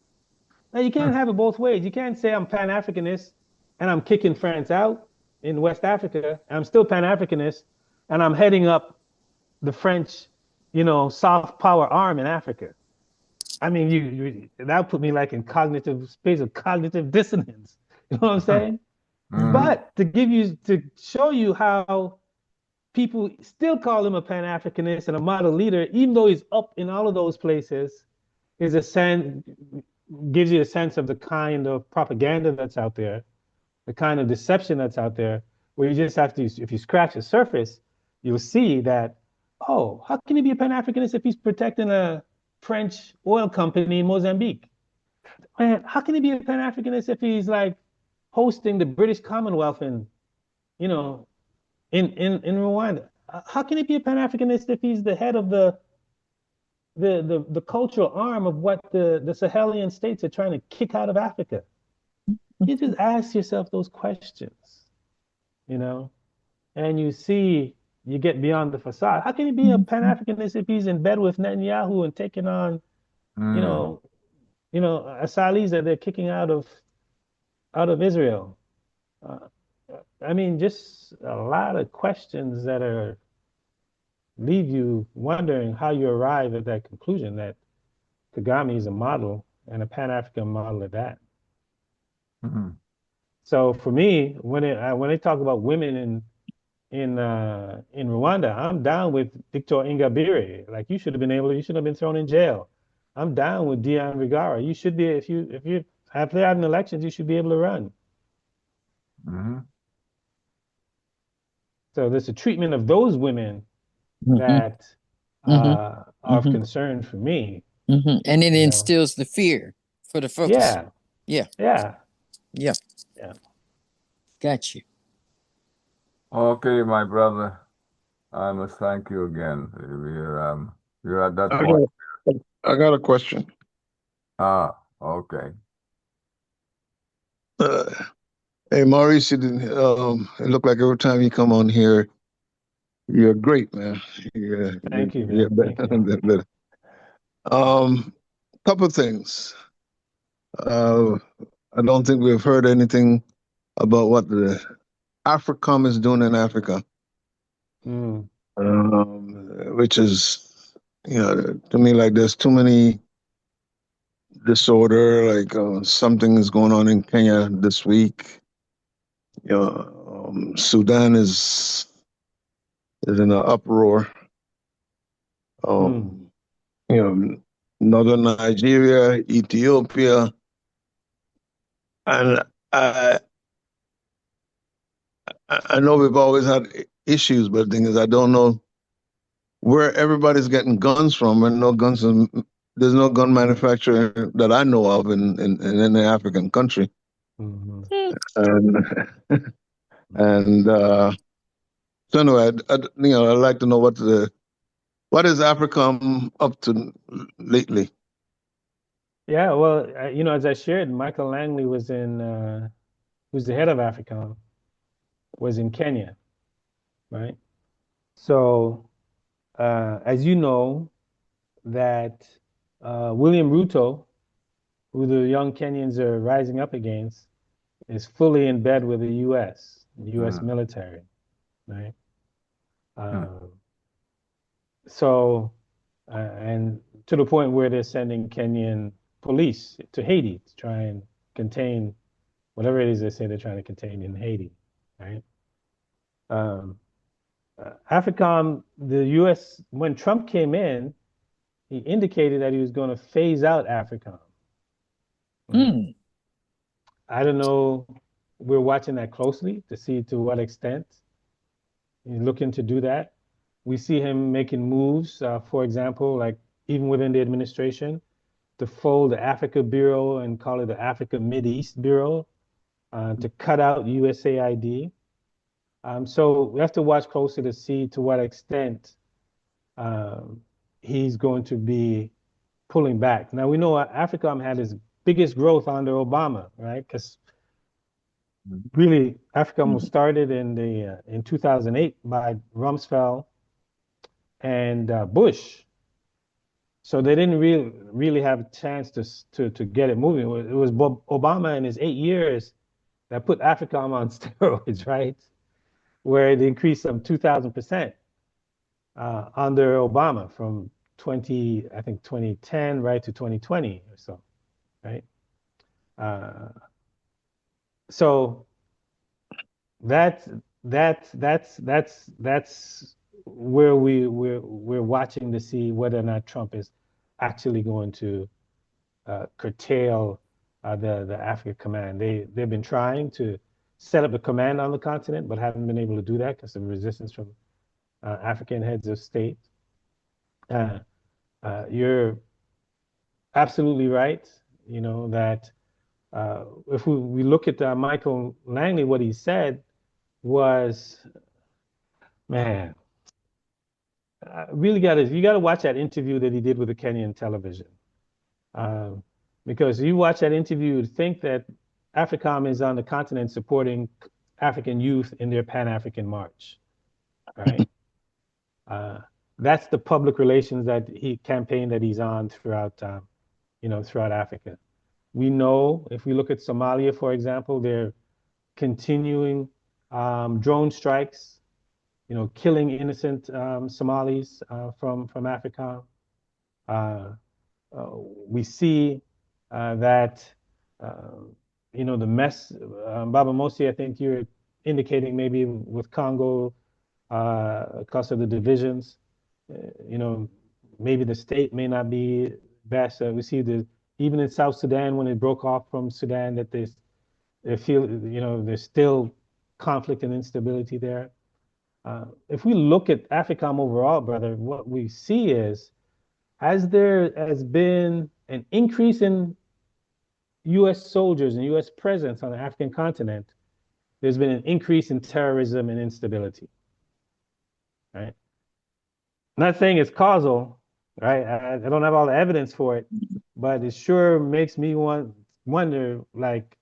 Speaker 6: Now, you can't have it both ways. You can't say I'm Pan-Africanist and I'm kicking France out in West Africa. I'm still Pan-Africanist and I'm heading up the French, you know, soft power arm in Africa. I mean, that put me like in space of cognitive dissonance. You know what I'm saying? But to show you how people still call him a Pan-Africanist and a model leader, even though he's up in all of those places, gives you a sense of the kind of propaganda that's out there, the kind of deception that's out there, where you just have to, if you scratch the surface, you'll see that, oh, how can he be a Pan-Africanist if he's protecting a French oil company in Mozambique? And how can he be a Pan-Africanist if he's like hosting the British Commonwealth in, you know, in Rwanda? How can he be a Pan-Africanist if he's the head of the cultural arm of what the Sahelian states are trying to kick out of Africa? You just ask yourself those questions, you know, and you get beyond the facade. How can he be a Pan-Africanist if he's in bed with Netanyahu and taking on, you know, asylees that they're kicking out of Israel? I mean, just a lot of questions that leave you wondering how you arrive at that conclusion that Kagame is a model and a Pan-African model at that. So for me, when they talk about women in Rwanda, I'm down with Victor Ingabire. Like, you should have been thrown in jail. I'm down with Diane Rigara. You should be, if you have had elections, you should be able to run. So there's a treatment of those women that are of concern for me.
Speaker 3: And it instills the fear for the folks.
Speaker 6: Yeah. Yeah.
Speaker 3: Got you.
Speaker 1: Okay, my brother. I must thank you again. You're at that
Speaker 7: I
Speaker 1: point.
Speaker 7: got a question.
Speaker 1: Ah, okay.
Speaker 7: Uh, hey, Maurice, it looked like every time you come on here, you're great, man.
Speaker 6: Thank you,
Speaker 7: You're
Speaker 6: man. Thank you.
Speaker 7: better. Couple things. Uh, I don't think we've heard anything about what the AFRICOM is doing in Africa,
Speaker 6: Mm.
Speaker 7: which is, to me, like there's too many disorder. Like something is going on in Kenya this week. Sudan is in an uproar.
Speaker 6: Mm.
Speaker 7: You know, Northern Nigeria, Ethiopia, and I know we've always had issues, but the thing is, I don't know where everybody's getting guns from, and there's no gun manufacturer that I know of in any African country,
Speaker 6: Mm-hmm.
Speaker 7: and and so anyway, I'd like to know what is AFRICOM up to lately.
Speaker 6: Yeah, well, as I shared, Michael Langley was who's the head of AFRICOM, was in Kenya, right? So, as you know, that William Ruto, who the young Kenyans are rising up against, is fully in bed with the U.S. military, right? So, and to the point where they're sending Kenyan police to Haiti to try and contain whatever it is they say they're trying to contain in Haiti, right? AFRICOM, the U.S., when Trump came in, he indicated that he was going to phase out AFRICOM. Right? I don't know. We're watching that closely to see to what extent he's looking to do that. We see him making moves, for example, like even within the administration, to fold the Africa Bureau and call it the Africa Mideast Bureau, to cut out USAID. So we have to watch closely to see to what extent he's going to be pulling back. Now we know AFRICOM had its biggest growth under Obama, right? Because really, AFRICOM was started in 2008 by Rumsfeld and Bush. So they didn't really have a chance to get it moving. It was Obama in his 8 years that put AFRICOM on steroids, right? Where it increased some 2,000% under Obama from 2010 right to 2020 or so, right? So that's where we're watching to see whether or not Trump is actually going to curtail the Africa Command. They've been trying to set up a command on the continent, but haven't been able to do that because of resistance from African heads of state. You're absolutely right. That if we look at Michael Langley, what he said was, man, you got to watch that interview that he did with the Kenyan television, because you watch that interview, you'd think that AFRICOM is on the continent supporting African youth in their Pan-African March, right? That's the public relations campaign that he's on throughout Africa. We know if we look at Somalia, for example, they're continuing drone strikes, killing innocent Somalis from AFRICOM. We see that the mess. Baba Mosi, I think you're indicating maybe with Congo, because of the divisions, maybe the state may not be best. We see even in South Sudan when it broke off from Sudan that they feel there's still conflict and instability there. If we look at AFRICOM overall, brother, what we see is, as there has been an increase in U.S. soldiers and U.S. presence on the African continent, there's been an increase in terrorism and instability. Right? Not saying it's causal, right? I don't have all the evidence for it, but it sure makes me wonder, like,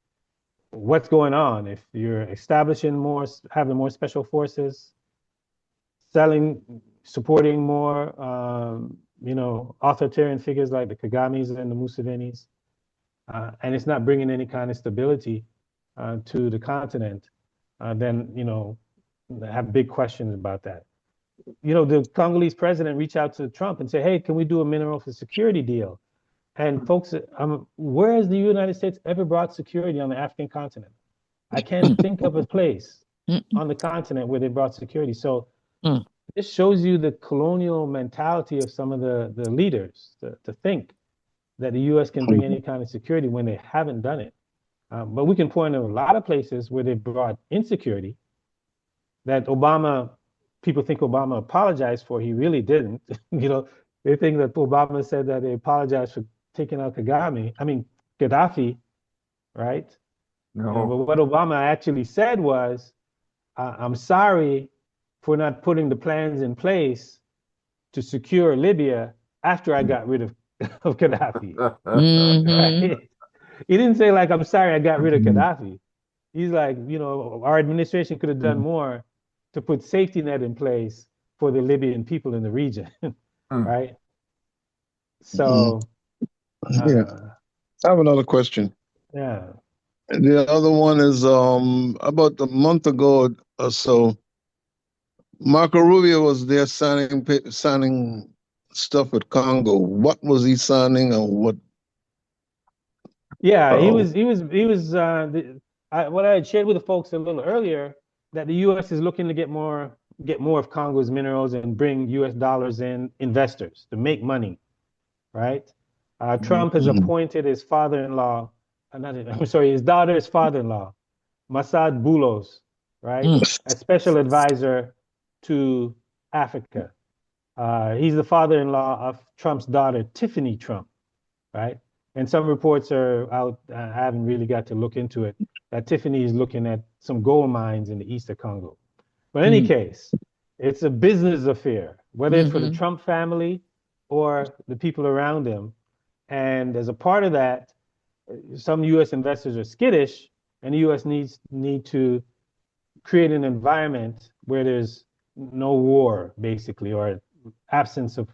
Speaker 6: what's going on if you're establishing more, having more special forces, supporting more, authoritarian figures like the Kagames and the Musevenis, and it's not bringing any kind of stability to the continent, then, I have big questions about that. The Congolese president reached out to Trump and said, hey, can we do a mineral for security deal? And folks, where has the United States ever brought security on the African continent? I can't think of a place on the continent where they brought security. So this shows you the colonial mentality of some of the leaders to think that the U.S. can bring any kind of security when they haven't done it. But we can point to a lot of places where they brought insecurity that people think Obama apologized for. He really didn't. They think that Obama said that they apologized for taking out Gaddafi, right?
Speaker 1: No.
Speaker 6: But what Obama actually said was, I'm sorry for not putting the plans in place to secure Libya after I got rid of Gaddafi. Right? He didn't say, like, I'm sorry I got rid of Gaddafi. He's like, our administration could have done more to put safety net in place for the Libyan people in the region, right? So,
Speaker 7: I have another question.
Speaker 6: Yeah.
Speaker 7: The other one is about a month ago or so, Marco Rubio was there signing stuff with Congo. What was he signing, and what?
Speaker 6: Yeah, what I had shared with the folks a little earlier, that the U.S. is looking to get more of Congo's minerals and bring U.S. dollars in, investors to make money, right? Trump has appointed his father-in-law, his daughter's father-in-law, Massad Boulos, right, as special advisor to Africa. He's the father-in-law of Trump's daughter, Tiffany Trump, right? And some reports are out, I haven't really got to look into it, that Tiffany is looking at some gold mines in the east of Congo. But in any case, it's a business affair, whether it's for the Trump family or the people around him. And as a part of that, some U.S. investors are skittish, and the U.S. need to create an environment where there's no war, basically, or absence of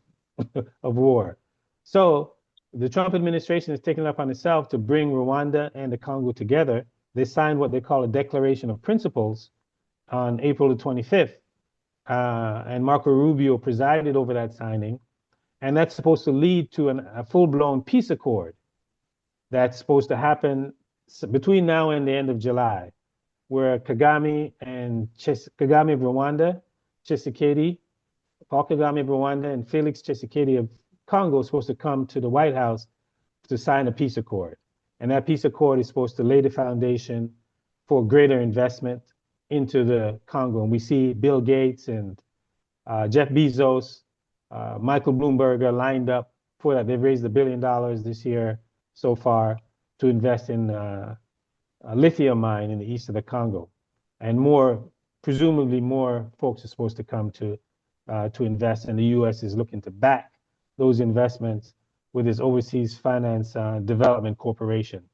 Speaker 6: war. So the Trump administration has taken it upon itself to bring Rwanda and the Congo together. They signed what they call a Declaration of Principles on April the 25th. And Marco Rubio presided over that signing. And that's supposed to lead to a full-blown peace accord that's supposed to happen between now and the end of July, where Kagame of Rwanda, Paul Kagame of Rwanda, and Felix Tshisekedi of Congo is supposed to come to the White House to sign a peace accord. And that peace accord is supposed to lay the foundation for greater investment into the Congo. And we see Bill Gates and Jeff Bezos, Michael Bloomberg are lined up for that. They've raised $1 billion this year so far to invest in a lithium mine in the east of the Congo. And presumably more folks are supposed to come to invest, and the U.S. is looking to back those investments with its Overseas Finance Development Corporation,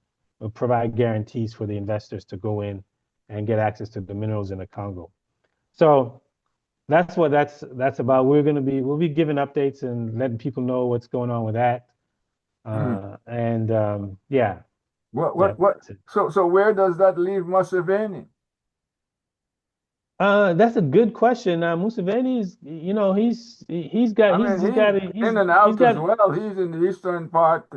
Speaker 6: will provide guarantees for the investors to go in and get access to the minerals in the Congo. So that's what that's about. We'll be giving updates and letting people know what's going on with that. Yeah.
Speaker 1: What? So where does that leave Museveni?
Speaker 6: That's a good question. Museveni's, he's got
Speaker 1: in and out as well. He's in the eastern part.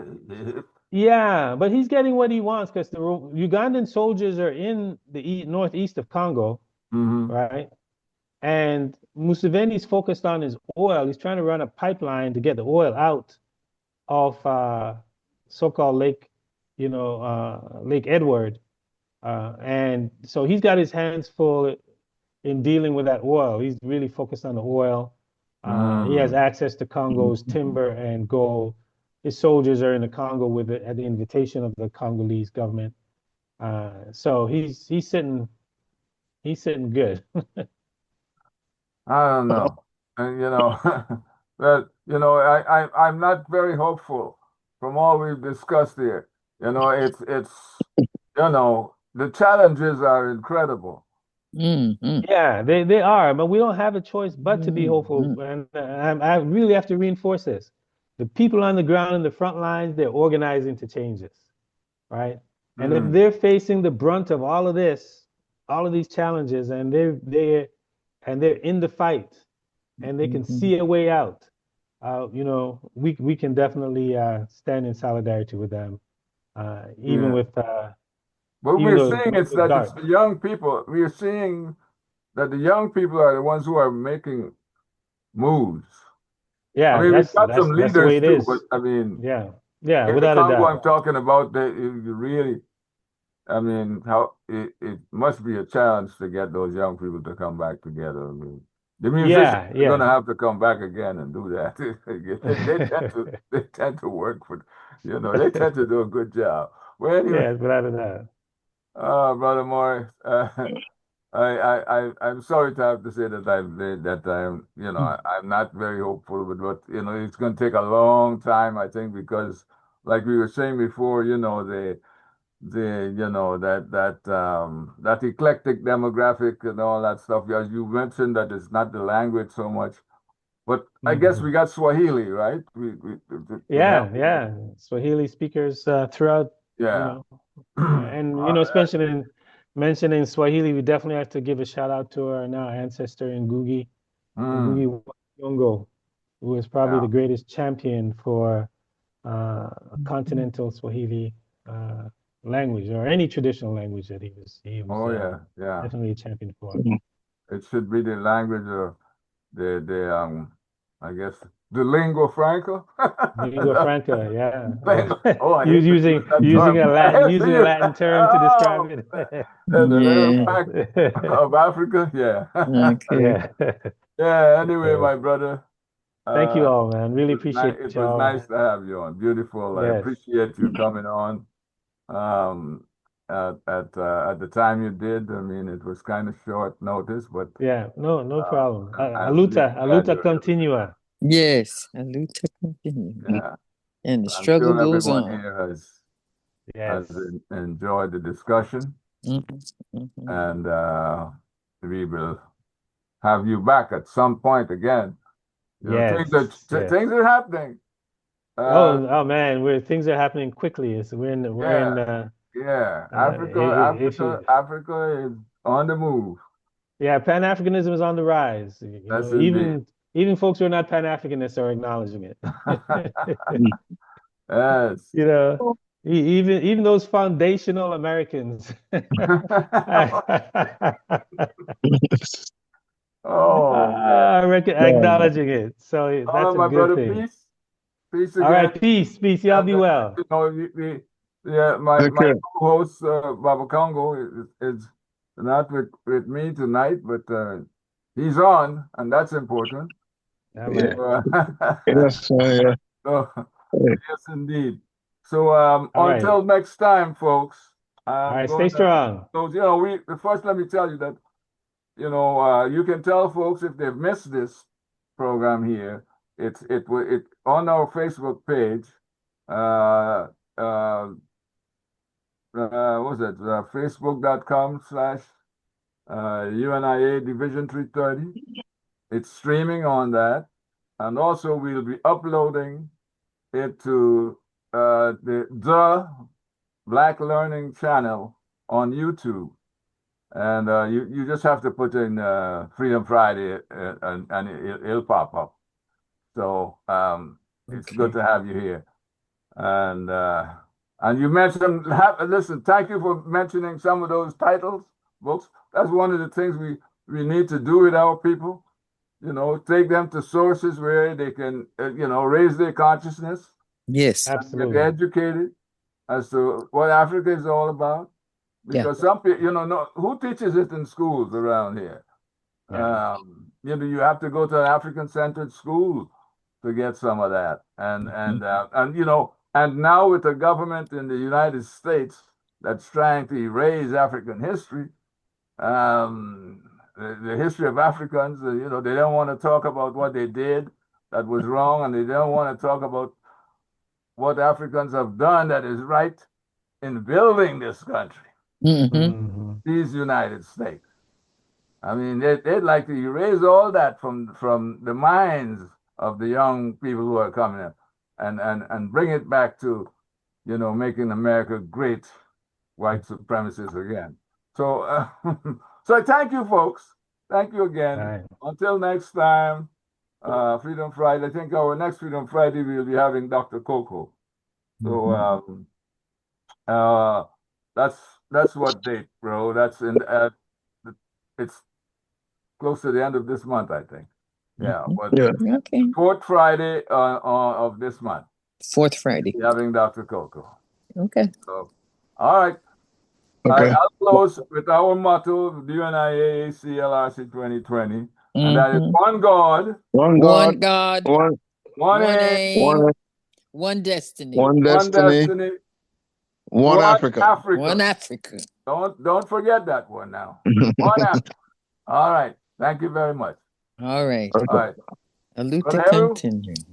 Speaker 6: Yeah, but he's getting what he wants because the Ugandan soldiers are in the northeast of Congo, right? And Museveni's focused on his oil. He's trying to run a pipeline to get the oil out of so-called Lake Edward, and so he's got his hands full in dealing with that oil. He's really focused on the oil. He has access to Congo's timber and gold. his soldiers are in the Congo with it at the invitation of the Congolese government. So he's sitting good.
Speaker 1: I don't know. And but I'm not very hopeful from all we've discussed here. It's the challenges are incredible.
Speaker 3: Mm-hmm.
Speaker 6: Yeah, they are, but we don't have a choice but to be hopeful.
Speaker 3: Mm-hmm.
Speaker 6: And I really have to reinforce this. The people on the ground in the front lines, they're organizing to change this, right? And if they're facing the brunt of all of this, all of these challenges, and they're in the fight, and they can see a way out, we can definitely stand in solidarity with them, even
Speaker 1: Yeah.
Speaker 6: with
Speaker 1: But
Speaker 6: even
Speaker 1: we're
Speaker 6: though
Speaker 1: seeing
Speaker 6: it's
Speaker 1: it's
Speaker 6: dark.
Speaker 1: the young people. We're seeing that the young people are the ones who are making moves.
Speaker 6: Yeah,
Speaker 1: We've got
Speaker 6: that's
Speaker 1: some
Speaker 6: the way
Speaker 1: leaders
Speaker 6: it
Speaker 1: too,
Speaker 6: is.
Speaker 1: but
Speaker 6: Yeah,
Speaker 1: in the
Speaker 6: without a
Speaker 1: Congo
Speaker 6: doubt.
Speaker 1: I'm talking about, it really, how it must be a challenge to get those young people to come back together. The musicians are going to have to come back again and do that. They tend to work for, they tend to do a good job. Well, anyway,
Speaker 6: Yeah, without a doubt.
Speaker 1: Brother Morris, I'm sorry to have to say that I'm not very hopeful, but it's going to take a long time, I think, because like we were saying before, that eclectic demographic and all that stuff. As you mentioned, that it's not the language so much, but I guess we got Swahili, right?
Speaker 6: Yeah. Swahili speakers throughout,
Speaker 1: Yeah.
Speaker 6: and mentioning Swahili, we definitely have to give a shout out to our now ancestor in Ngugi Nyong'o, who is probably the greatest champion for continental Swahili language, or any traditional language that he was definitely a champion for.
Speaker 1: It should be the language of I guess the lingua franca.
Speaker 6: Lingua franca, yeah.
Speaker 1: Using
Speaker 6: a Latin term to describe it.
Speaker 1: The lingua franca of Africa, yeah.
Speaker 3: Okay.
Speaker 1: Yeah. Anyway, my brother.
Speaker 6: Thank you all, man. Really appreciate
Speaker 1: it. It
Speaker 6: y'all.
Speaker 1: was nice to have you on. Beautiful.
Speaker 6: Yes.
Speaker 1: I appreciate you coming on. At the time you did, it was kind of short notice, but
Speaker 6: no problem. Aluta continua.
Speaker 3: Yes, aluta continua.
Speaker 1: Yeah,
Speaker 3: and the struggle goes
Speaker 1: everyone
Speaker 3: on.
Speaker 1: here has enjoyed the discussion, and we will have you back at some point again. Things are happening.
Speaker 6: Oh man, things are happening quickly.
Speaker 1: Africa is on the move.
Speaker 6: Yeah, Pan-Africanism is on the rise. Even folks who are not Pan-Africanists are acknowledging it.
Speaker 1: Yes.
Speaker 6: Even those foundational Americans. Acknowledging it. So that's a good thing.
Speaker 1: Peace again.
Speaker 6: All right, peace. Y'all be well.
Speaker 1: My co-host Baba Congo is not with me tonight, but he's on, and that's important.
Speaker 7: Yes,
Speaker 1: yes, indeed. So until next time, folks.
Speaker 6: All right, stay strong.
Speaker 1: So first let me tell you that you can tell folks if they've missed this program here. It on our Facebook page. What's it? Facebook.com/UNIA Division 330. It's streaming on that, and also we'll be uploading it to the Black Learning channel on YouTube. And you just have to put in Freedom Friday and it'll pop up. So it's good to have you here. And you mentioned, listen, thank you for mentioning some of those titles, books. That's one of the things we need to do with our people. Take them to sources where they can, raise their consciousness.
Speaker 3: Yes,
Speaker 6: absolutely.
Speaker 1: Get educated as to what Africa is all about. Because some people, who teaches it in schools around here? Yeah. You have to go to an African-centered school to get some of that. And you know, and now with a government in the United States that's trying to erase African history, the history of Africans, you know, they don't want to talk about what they did that was wrong, and they don't want to talk about what Africans have done that is right in building this country, these United States. I mean, they'd like to erase all that from the minds of the young people who are coming up, and bring it back to, you know, making America great white supremacists again. So, so I thank you, folks. Thank you again.
Speaker 6: Right. Until
Speaker 1: Until next time, Freedom Friday. I think our next Freedom Friday we'll be having Dr. Coco. So that's what date, bro. That's in it's close to the end of this month, I think. Yeah, but
Speaker 7: Yeah.
Speaker 3: Okay.
Speaker 1: fourth Friday of this month,
Speaker 3: Fourth Friday.
Speaker 1: we're having Dr. Coco.
Speaker 3: Okay.
Speaker 1: So, all right.
Speaker 7: Okay.
Speaker 1: I'll close with our motto, UNIA-ACL RC2020, and that is one God,
Speaker 7: One
Speaker 3: One
Speaker 7: God,
Speaker 3: God,
Speaker 7: one
Speaker 1: one
Speaker 3: one
Speaker 1: aim,
Speaker 3: aim,
Speaker 7: one
Speaker 3: one destiny,
Speaker 7: one
Speaker 1: one
Speaker 7: destiny,
Speaker 1: destiny,
Speaker 7: one Africa.
Speaker 3: one Africa.
Speaker 1: Don't forget that one now. One Africa. All right. Thank you very much.
Speaker 3: All right.
Speaker 1: All right.
Speaker 3: Salute
Speaker 1: Brother
Speaker 3: to
Speaker 1: Heru?
Speaker 3: continue.